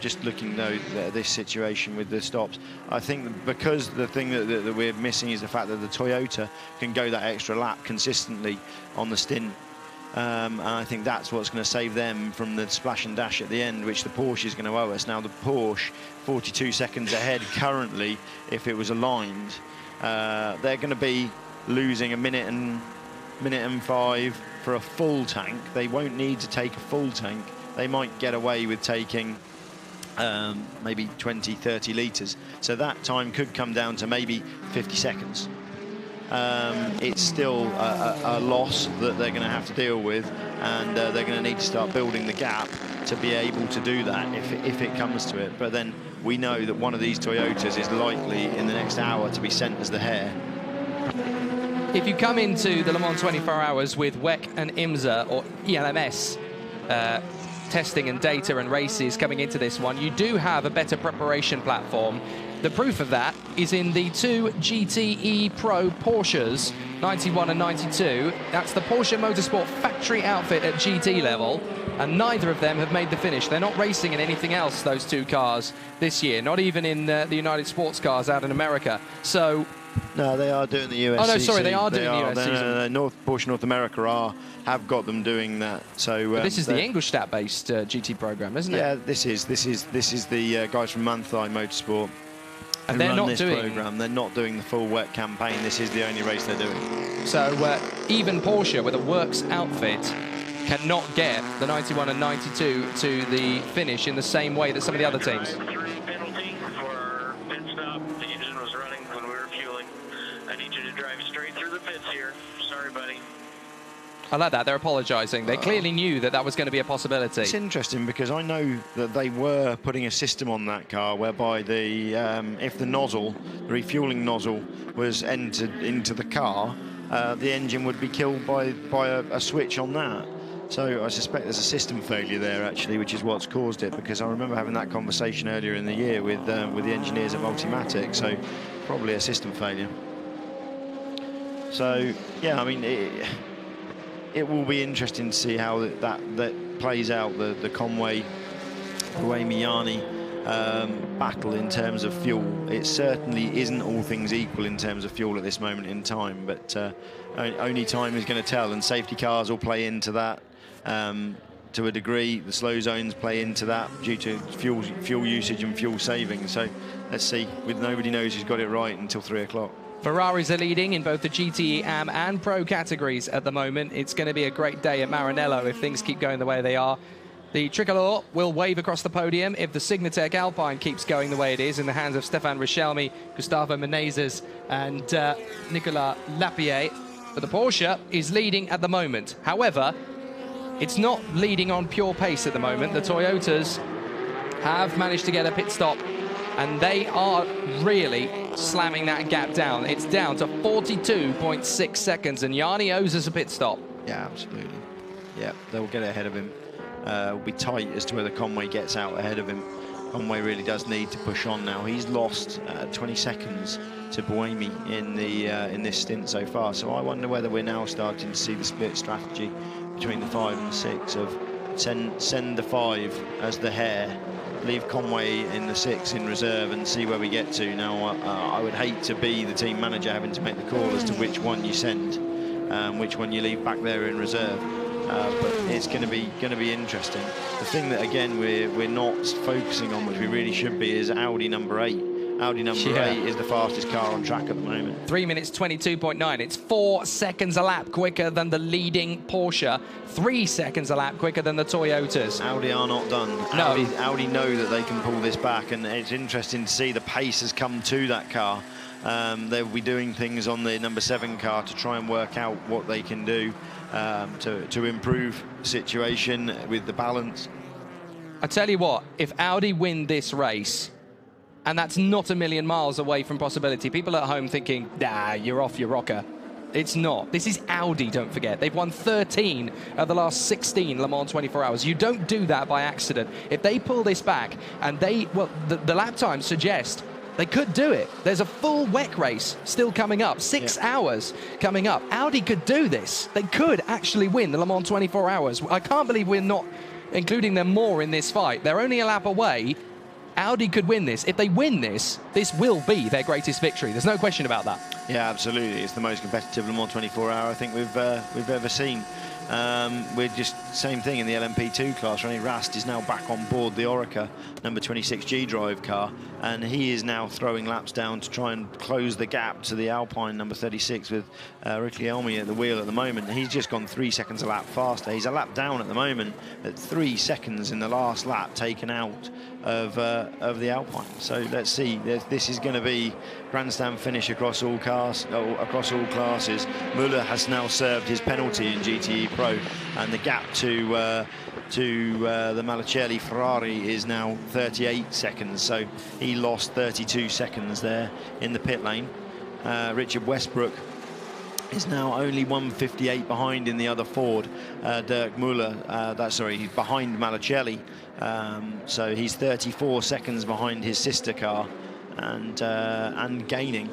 Just looking, though, at this situation with the stops, I think because the thing that we're missing is the fact that the Toyota can go that extra lap consistently on the stint. And I think that's what's going to save them from the splash and dash at the end, which the Porsche is going to owe us. Now, the Porsche, 42 seconds ahead currently, if it was aligned, they're going to be losing a minute and 5 for a full tank. They won't need to take a full tank. They might get away with taking maybe 20, 30 litres. So that time could come down to maybe 50 seconds. it's still a loss that they're going to have to deal with, and they're going to need to start building the gap to be able to do that if it comes to it. But then we know that one of these Toyotas is likely in the next hour to be sent as the hare. If you come into the Le Mans 24 Hours with WEC and IMSA or ELMS testing and data and races coming into this one, you do have a better preparation platform. The proof of that is in the two GTE Pro Porsches, 91 and 92. That's the Porsche Motorsport factory outfit at GT level, and neither of them have made the finish. They're not racing in anything else, those two cars, this year, not even in the United Sports Cars out in America. So... No, they are doing the USCC. Oh, no, sorry, they are doing the USCC. Porsche North America have got them doing that. So this is the Ingolstadt-based GT program, isn't it? Yeah, this is the guys from Manthey Motorsport. And they're not doing program. They're not doing the full WEC campaign. This is the only race they're doing. So even Porsche with a works outfit cannot get the 91 and 92 to the finish in the same way that some of the other teams. Penalty for pit stop. The engine was running when we were fueling. I need you to drive straight through the pits here. Sorry, buddy. I like that. They're apologising. They clearly knew that that was going to be a possibility. It's interesting because I know that they were putting a system on that car whereby the if the nozzle, the refueling nozzle, was entered into the car, the engine would be killed by a switch on that. So I suspect there's a system failure there actually, which is what's caused it. Because I remember having that conversation earlier in the year with the engineers at Multimatic. So probably a system failure. So yeah, I mean. It will be interesting to see how that plays out, the Conway-Buemi-Jarni battle in terms of fuel. It certainly isn't all things equal in terms of fuel at this moment in time, but only time is going to tell, and safety cars will play into that to a degree. The slow zones play into that due to fuel usage and fuel saving. So let's see, nobody knows who's got it right until 3 o'clock. Ferraris are leading in both the GTE AM and Pro categories at the moment. It's going to be a great day at Maranello if things keep going the way they are. The Tricolore will wave across the podium if the Signatech Alpine keeps going the way it is in the hands of Stefan Richelmy, Gustavo Menezes and Nicolas Lapierre. But the Porsche is leading at the moment. However, it's not leading on pure pace at the moment. The Toyotas have managed to get a pit stop, and they are really slamming that gap down. It's down to 42.6 seconds, and Jarni owes us a pit stop. Yeah, absolutely. Yeah, they'll get ahead of him. It'll be tight as to whether Conway gets out ahead of him. Conway really does need to push on now. He's lost 20 seconds to Buemi in this stint so far. So I wonder whether we're now starting to see the split strategy between the 5 and the 6 of send the 5 as the hare, leave Conway in the 6 in reserve and see where we get to. Now, I would hate to be the team manager having to make the call as to which one you send, which one you leave back there in reserve. But it's going to be interesting. The thing that again we're not focusing on, which we really should be, is Audi number 8. Audi number 8 is the fastest car on track at the moment. 3 minutes 22.9. It's 4 seconds a lap quicker than the leading Porsche. 3 seconds a lap quicker than the Toyotas. Audi are not done. No. Audi know that they can pull this back, and it's interesting to see the pace has come to that car. They'll be doing things on the number 7 car to try and work out what they can do to improve the situation with the balance. I tell you what, if Audi win this race, and that's not a million miles away from possibility. People at home thinking, nah, you're off your rocker. It's not. This is Audi, don't forget. They've won 13 of the last 16 Le Mans 24 Hours. You don't do that by accident. If they pull this back, and the lap times suggest they could do it. There's a full WEC race still coming up, 6 hours coming up. Audi could do this. They could actually win the Le Mans 24 Hours. I can't believe we're not including them more in this fight. They're only a lap away. Audi could win this. If they win this, this will be their greatest victory. There's no question about that. Yeah, absolutely. It's the most competitive Le Mans 24 Hour I think we've ever seen. We're just same thing in the LMP2 class. René Rast is now back on board the Orica number 26 G-Drive car, and he is now throwing laps down to try and close the gap to the Alpine number 36 with Ricky Elmi at the wheel at the moment. He's just gone 3 seconds a lap faster. He's a lap down at the moment at 3 seconds in the last lap taken out of the Alpine. So let's see. This is going to be grandstand finish across all cars, across all classes. Muller has now served his penalty in GTE Pro, and the gap to the Malicelli Ferrari is now 38 seconds. So he lost 32 seconds there in the pit lane. Richard Westbrook is now only 1:58 behind in the other Ford. Dirk Muller, he's behind Malicelli. So he's 34 seconds behind his sister car, and gaining.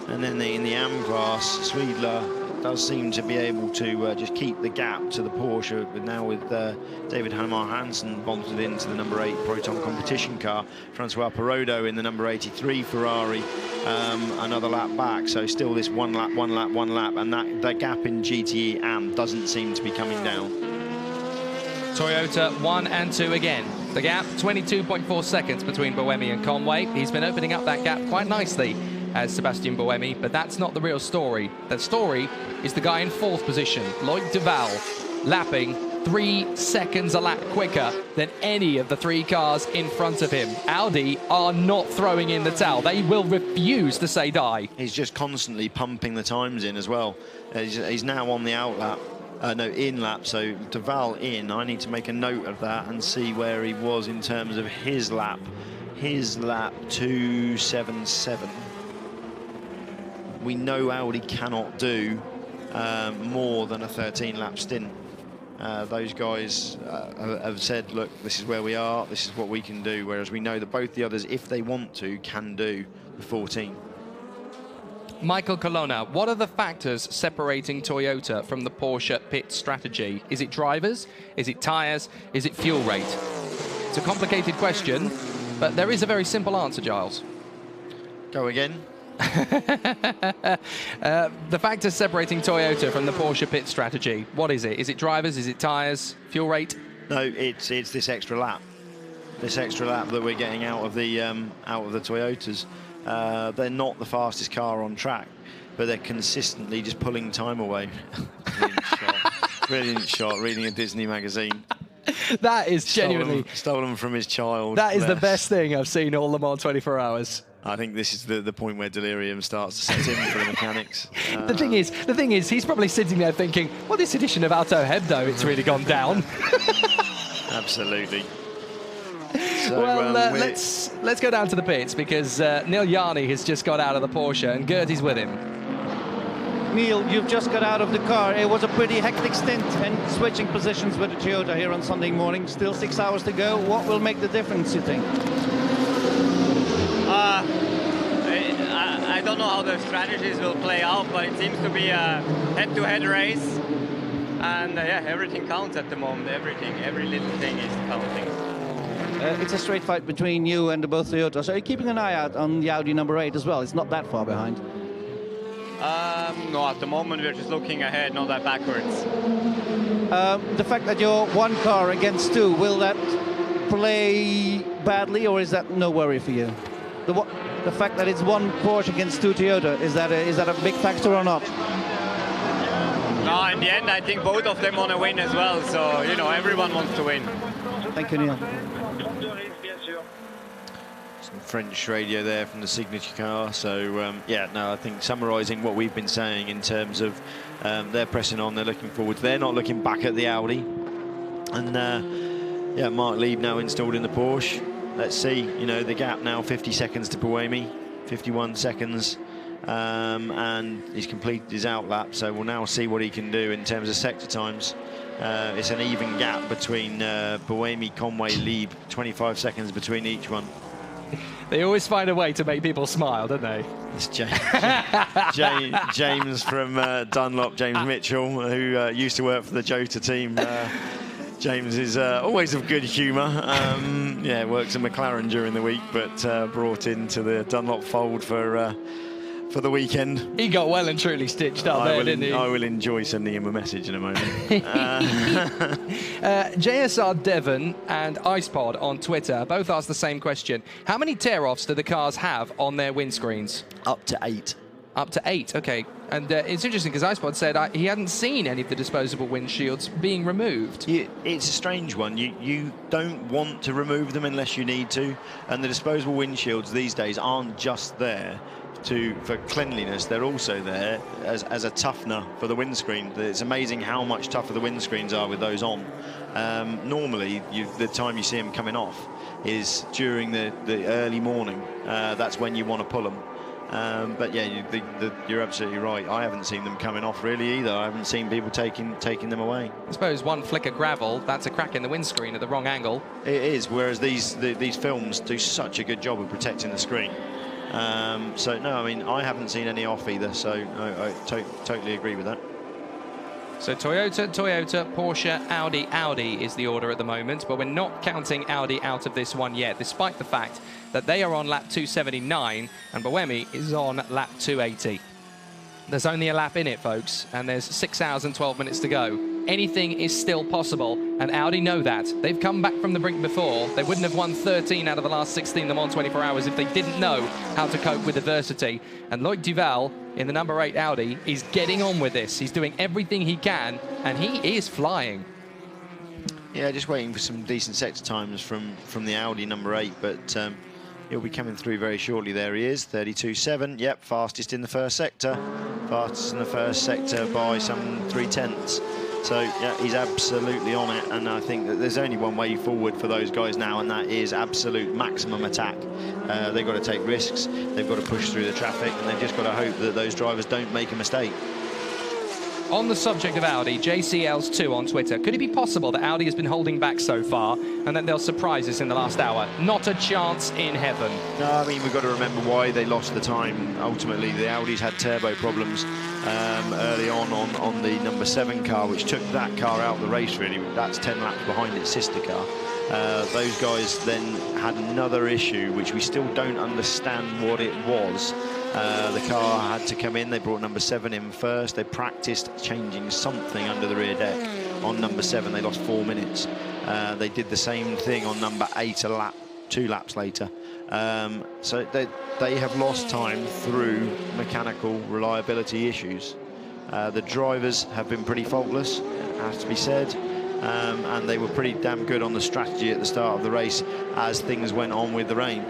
And then in the AM class, Swedler does seem to be able to just keep the gap to the Porsche, but now with David Hamar Hansen bolted into the number 8 Proton competition car. Francois Perrodo in the number 83 Ferrari, another lap back. So still this one lap, and that gap in GTE AM doesn't seem to be coming down. Toyota 1 and 2 again. The gap, 22.4 seconds between Buemi and Conway. He's been opening up that gap quite nicely as Sebastian Buemi, but that's not the real story. The story is the guy in 4th position, Loic Duval, lapping 3 seconds a lap quicker than any of the 3 cars in front of him. Audi are not throwing in the towel. They will refuse to say die. He's just constantly pumping the times in as well. He's now on the out lap. In lap, so Duval in. I need to make a note of that and see where he was in terms of his lap. His lap 277. We know Audi cannot do more than a 13-lap stint. Those guys have said, look, this is where we are, this is what we can do, whereas we know that both the others, if they want to, can do the 14. Michael Colonna, what are the factors separating Toyota from the Porsche pit strategy? Is it drivers? Is it tyres? Is it fuel rate? It's a complicated question, but there is a very simple answer, Giles. Go again. The factors separating Toyota from the Porsche pit strategy, what is it? Is it drivers? Is it tyres? Fuel rate? No, it's this extra lap. This extra lap that we're getting out of the Toyotas. They're not the fastest car on track, but they're consistently just pulling time away. Brilliant shot, reading a Disney magazine. That is genuinely... Stolen from his child. That is the best thing I've seen all Le Mans 24 hours. I think this is the point where delirium starts to set in for the mechanics. The thing is, he's probably sitting there thinking, well, this edition of Auto Hebdo, it's really gone down. Absolutely. So, well, let's go down to the pits, because Neil Yarni has just got out of the Porsche and Gertie's with him. Neil, you've just got out of the car. It was a pretty hectic stint and switching positions with the Toyota here on Sunday morning. Still 6 hours to go. What will make the difference, you think? I don't know how the strategies will play out, but it seems to be a head-to-head race. And yeah, everything counts at the moment. Every little thing is counting. It's a straight fight between you and both Toyotas. Are you keeping an eye out on the Audi number 8 as well? It's not that far behind. No, at the moment we're just looking ahead, not that backwards. The fact that you're 1 car against 2, will that play badly, or is that no worry for you? The fact that it's 1 Porsche against 2 Toyota, is that a big factor or not? No, in the end I think both of them want to win as well, so you know, everyone wants to win. Thank you, Neil. Some French radio there from the signature car. So yeah, no, I think summarising what we've been saying in terms of they're pressing on, they're looking forwards, they're not looking back at the Audi. And yeah, Mark Lieb now installed in the Porsche. Let's see, you know, the gap now 50 seconds to Buemi, 51 seconds, and he's completed his out lap. So we'll now see what he can do in terms of sector times. It's an even gap between Buemi, Conway, Lieb, 25 seconds between each one. They always find a way to make people smile, don't they? It's James from Dunlop, James Mitchell, who used to work for the Jota team. James is always of good humour. Yeah, works at McLaren during the week, but brought into the Dunlop fold for for the weekend. He got well and truly stitched up there, didn't he? I will enjoy sending him a message in a moment. JSR Devon and IcePod on Twitter both asked the same question. How many tear-offs do the cars have on their windscreens? Up to 8. Up to 8, okay. And it's interesting because IcePod said he hadn't seen any of the disposable windshields being removed. It's a strange one. You don't want to remove them unless you need to. And the disposable windshields these days aren't just there for cleanliness. They're also there as a toughener for the windscreen. It's amazing how much tougher the windscreens are with those on. Normally, the time you see them coming off is during the early morning. That's when you want to pull them. But yeah, you're absolutely right. I haven't seen them coming off really either. I haven't seen people taking them away. I suppose one flick of gravel, that's a crack in the windscreen at the wrong angle. It is, whereas these films do such a good job of protecting the screen. So no, I mean, I haven't seen any off either, so I totally agree with that. So Toyota, Porsche, Audi is the order at the moment, but we're not counting Audi out of this one yet, despite the fact that they are on lap 279 and Buemi is on lap 280. There's only a lap in it, folks, and there's 6 hours and 12 minutes to go. Anything is still possible, and Audi know that. They've come back from the brink before. They wouldn't have won 13 out of the last 16 Le Mans 24 hours if they didn't know how to cope with adversity. And Loic Duval, in the number 8 Audi, is getting on with this. He's doing everything he can, and he is flying. Yeah, just waiting for some decent sector times from the Audi number 8, but he'll be coming through very shortly. There he is, 32.7. Yep, fastest in the first sector. Fastest in the first sector by some 3/10. So, yeah, he's absolutely on it, and I think that there's only one way forward for those guys now, and that is absolute maximum attack. They've got to take risks, they've got to push through the traffic, and they've just got to hope that those drivers don't make a mistake. On the subject of Audi, JCLs2 on Twitter, could it be possible that Audi has been holding back so far and that they'll surprise us in the last hour? Not a chance in heaven. No, I mean, we've got to remember why they lost the time. Ultimately, the Audis had turbo problems early on the number 7 car, which took that car out of the race, really. That's 10 laps behind its sister car. Those guys then had another issue, which we still don't understand what it was. The car had to come in. They brought number 7 in first. They practiced changing something under the rear deck. On number 7, they lost 4 minutes. They did the same thing on number 8 2 laps later. So they have lost time through mechanical reliability issues. The drivers have been pretty faultless, it has to be said. And they were pretty damn good on the strategy at the start of the race as things went on with the rain.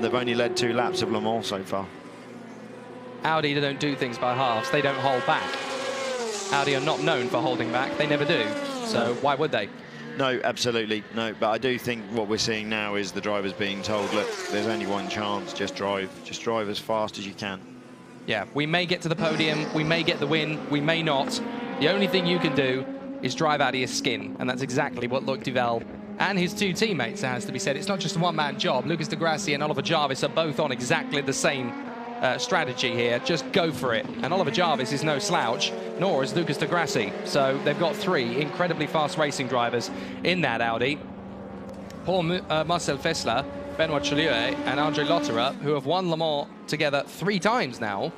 They've only led 2 laps of Le Mans so far. Audi don't do things by halves. They don't hold back. Audi are not known for holding back. They never do. So why would they? No, absolutely no. But I do think what we're seeing now is the drivers being told, look, there's only one chance. Just drive as fast as you can. Yeah, we may get to the podium. We may get the win. We may not. The only thing you can do is drive out of your skin. And that's exactly what Loic Duval and his 2 teammates, it has to be said. It's not just a one-man job. Lucas de Grassi and Oliver Jarvis are both on exactly the same strategy here. Just go for it. And Oliver Jarvis is no slouch, nor is Lucas de Grassi. So they've got 3 incredibly fast racing drivers in that Audi. Paul Marcel Fessler, Benoit Chalieu and Andre Lotterer, who have won Le Mans together 3 times now.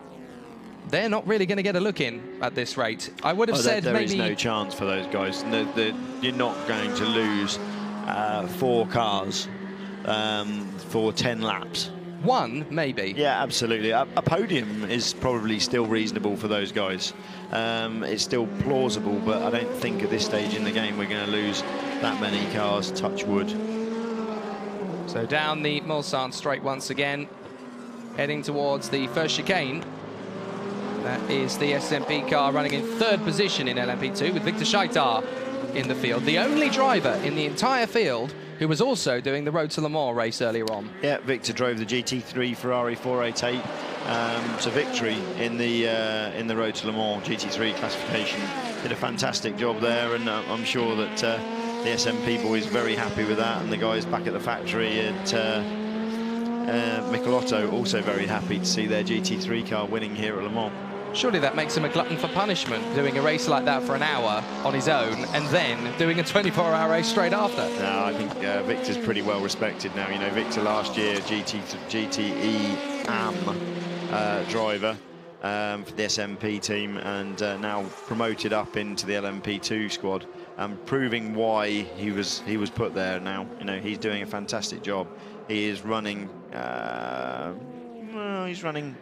They're not really going to get a look in at this rate. I would have said there maybe... There is no chance for those guys. You're not going to lose 4 cars for 10 laps. 1, maybe. Yeah, absolutely. A podium is probably still reasonable for those guys. It's still plausible, but I don't think at this stage in the game we're going to lose that many cars, touch wood. So down the Mulsanne straight once again, heading towards the first chicane. That is the SMP car running in 3rd position in LMP2 with Victor Scheitar in the field. The only driver in the entire field who was also doing the Road to Le Mans race earlier on. Yeah, Victor drove the GT3 Ferrari 488 to victory in the Road to Le Mans GT3 classification. Did a fantastic job there, and I'm sure that the SMP boys very happy with that, and the guys back at the factory at Michelotto also very happy to see their GT3 car winning here at Le Mans. Surely that makes him a glutton for punishment, doing a race like that for an hour on his own and then doing a 24-hour race straight after. No, I think Victor's pretty well respected now. You know, Victor last year, GTE AM driver for the SMP team, and now promoted up into the LMP2 squad, proving why he was put there. Now, you know, he's doing a fantastic job. He is running, he's running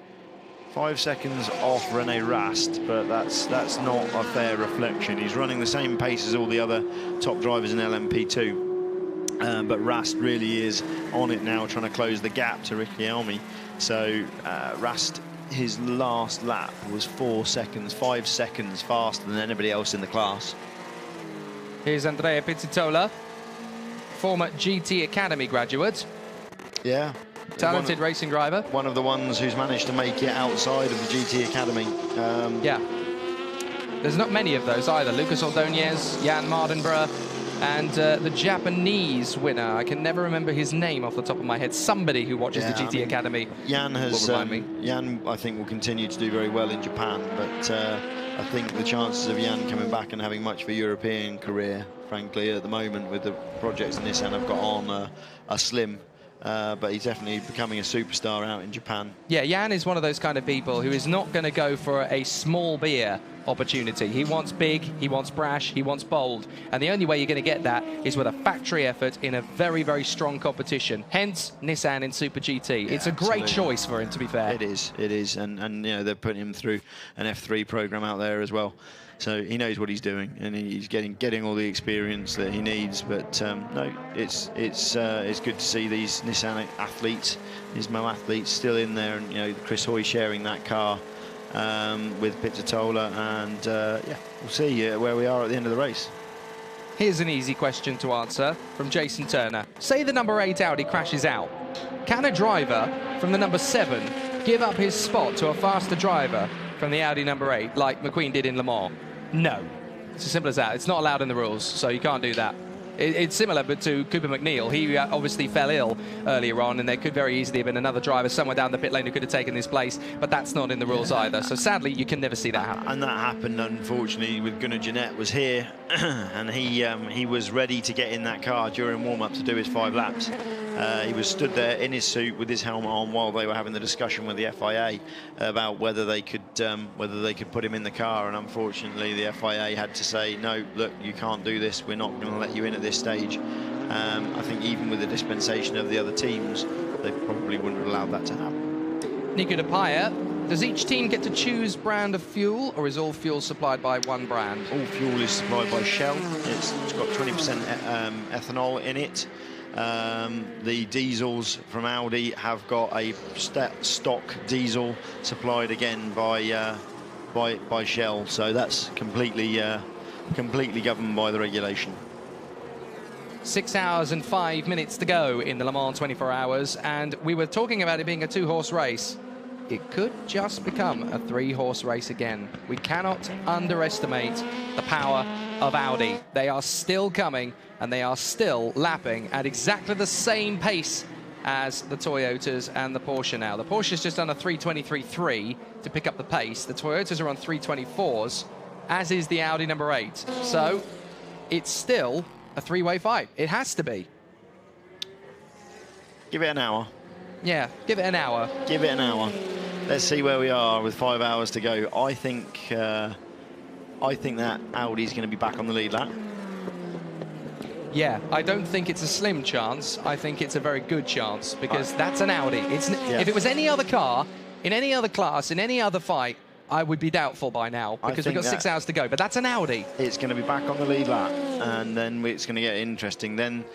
5 seconds off Rene Rast, but that's not a fair reflection. He's running the same pace as all the other top drivers in LMP2, but Rast really is on it now, trying to close the gap to Ricky. So Rast, his last lap was 5 seconds faster than anybody else in the class. Here's Andrea Pizzitola, former GT Academy graduate. Yeah. Talented racing driver. One of the ones who's managed to make it outside of the GT Academy. Yeah. There's not many of those either. Lucas Ordonez, Jan Mardenborough, and the Japanese winner. I can never remember his name off the top of my head. Somebody who watches the GT Academy. Jan has, will remind me. Jan, I think, will continue to do very well in Japan, but I think the chances of Jan coming back and having much of a European career, frankly, at the moment with the projects Nissan have got on, are slim. But he's definitely becoming a superstar out in Japan. Yeah, Jan is one of those kind of people who is not going to go for a small beer opportunity. He wants big, he wants brash, he wants bold. And the only way you're going to get that is with a factory effort in a very, very strong competition. Hence, Nissan in Super GT. Yeah, it's a great choice for him, to be fair. It is. And you know, they're putting him through an F3 program out there as well. So he knows what he's doing, and he's getting all the experience that he needs. But no, it's good to see these Nissan athletes, these Mo athletes, still in there, and you know, Chris Hoy sharing that car with Pizzitola, and yeah, we'll see where we are at the end of the race. Here's an easy question to answer from Jason Turner. Say the number 8 Audi crashes out. Can a driver from the number 7 give up his spot to a faster driver from the Audi number 8, like McQueen did in Le Mans? No. It's as simple as that. It's not allowed in the rules, so you can't do that. It's similar, but to Cooper McNeil. He obviously fell ill earlier on, and there could very easily have been another driver somewhere down the pit lane who could have taken his place, but that's not in the rules either. So sadly, you can never see that happen. And that happened, unfortunately, with Gunnar Jeanette was here, and he was ready to get in that car during warm-up to do his 5 laps. He was stood there in his suit with his helmet on while they were having the discussion with the FIA about whether they could put him in the car, and unfortunately the FIA had to say, no, look, you can't do this, we're not going to let you in at this stage. I think even with the dispensation of the other teams, they probably wouldn't have allowed that to happen. Nico de Paia, does each team get to choose brand of fuel, or is all fuel supplied by one brand? All fuel is supplied by Shell. It's got 20% ethanol in it. The diesels from Audi have got a stock diesel supplied again by Shell, so that's completely governed by the regulation. 6 hours and 5 minutes to go in the Le Mans 24 hours, and we were talking about it being a 2-horse race. It could just become a 3-horse race again. We cannot underestimate the power of Audi. They are still coming, and they are still lapping at exactly the same pace as the Toyotas and the Porsche now. The Porsche's just done a 3:23.3 to pick up the pace. The Toyotas are on 3:24s, as is the Audi number 8. So it's still a 3-way fight. It has to be. Give it an hour. Yeah, give it an hour. Give it an hour. Let's see where we are with 5 hours to go. I think that Audi's going to be back on the lead lap. Yeah, I don't think it's a slim chance. I think it's a very good chance, because that's an Audi. If it was any other car, in any other class, in any other fight, I would be doubtful by now, because we've got 6 hours to go. But that's an Audi. It's going to be back on the lead lap, and then it's going to get interesting. Then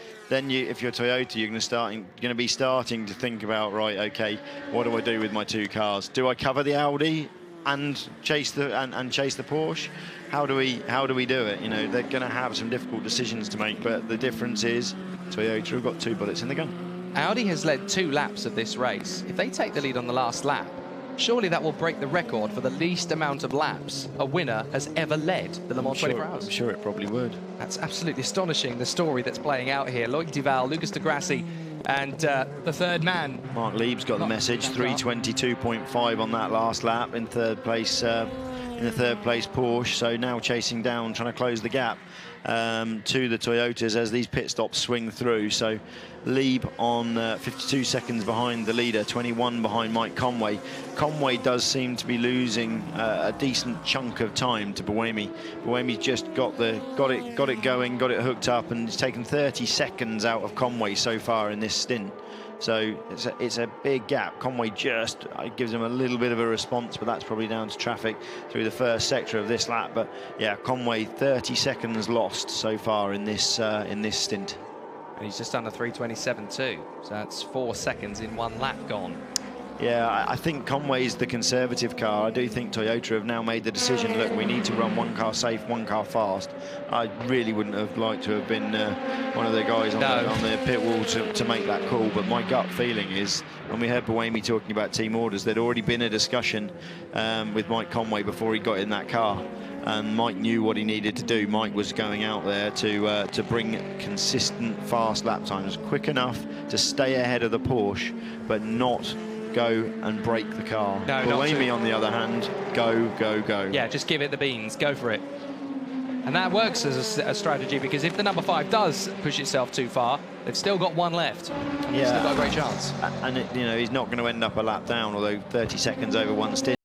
you, if you're Toyota, you're going to be starting to think about, right, okay, what do I do with my 2 cars? Do I cover the Audi and chase the Porsche? How do we do it? You know, they're going to have some difficult decisions to make, but the difference is Toyota have got 2 bullets in the gun. Audi has led 2 laps of this race. If they take the lead on the last lap, surely that will break the record for the least amount of laps a winner has ever led the Le Mans 24 hours. I'm sure it probably would. That's absolutely astonishing, the story that's playing out here. Loic Duval, Lucas de Grassi, and the third man. Mark Lieb's got the message, 3:22.5 on that last lap, in third place in the third place Porsche. So now chasing down, trying to close the gap to the Toyotas as these pit stops swing through. So Lieb on 52 seconds behind the leader, 21 behind Mike Conway. Conway does seem to be losing a decent chunk of time to Buemi. Buemi's just got it going, got it hooked up, and it's taken 30 seconds out of Conway so far in this stint. So it's a big gap. Conway just gives him a little bit of a response, but that's probably down to traffic through the first sector of this lap. But yeah, Conway 30 seconds lost so far in this stint. And he's just under 3:27.2, so that's 4 seconds in one lap gone. Yeah, I think Conway's the conservative car. I do think Toyota have now made the decision, look, we need to run one car safe, one car fast. I really wouldn't have liked to have been one of the guys on the pit wall to make that call, but my gut feeling is, when we heard Buemi talking about team orders, there'd already been a discussion with Mike Conway before he got in that car. And Mike knew what he needed to do. Mike was going out there to bring consistent fast lap times, quick enough to stay ahead of the Porsche, but not go and break the car. No, Buemi, on the other hand, go, go, go. Yeah, just give it the beans, go for it. And that works as a strategy, because if the number 5 does push itself too far, they've still got one left. And they've still got a great chance. And he's not going to end up a lap down, although 30 seconds over one stint.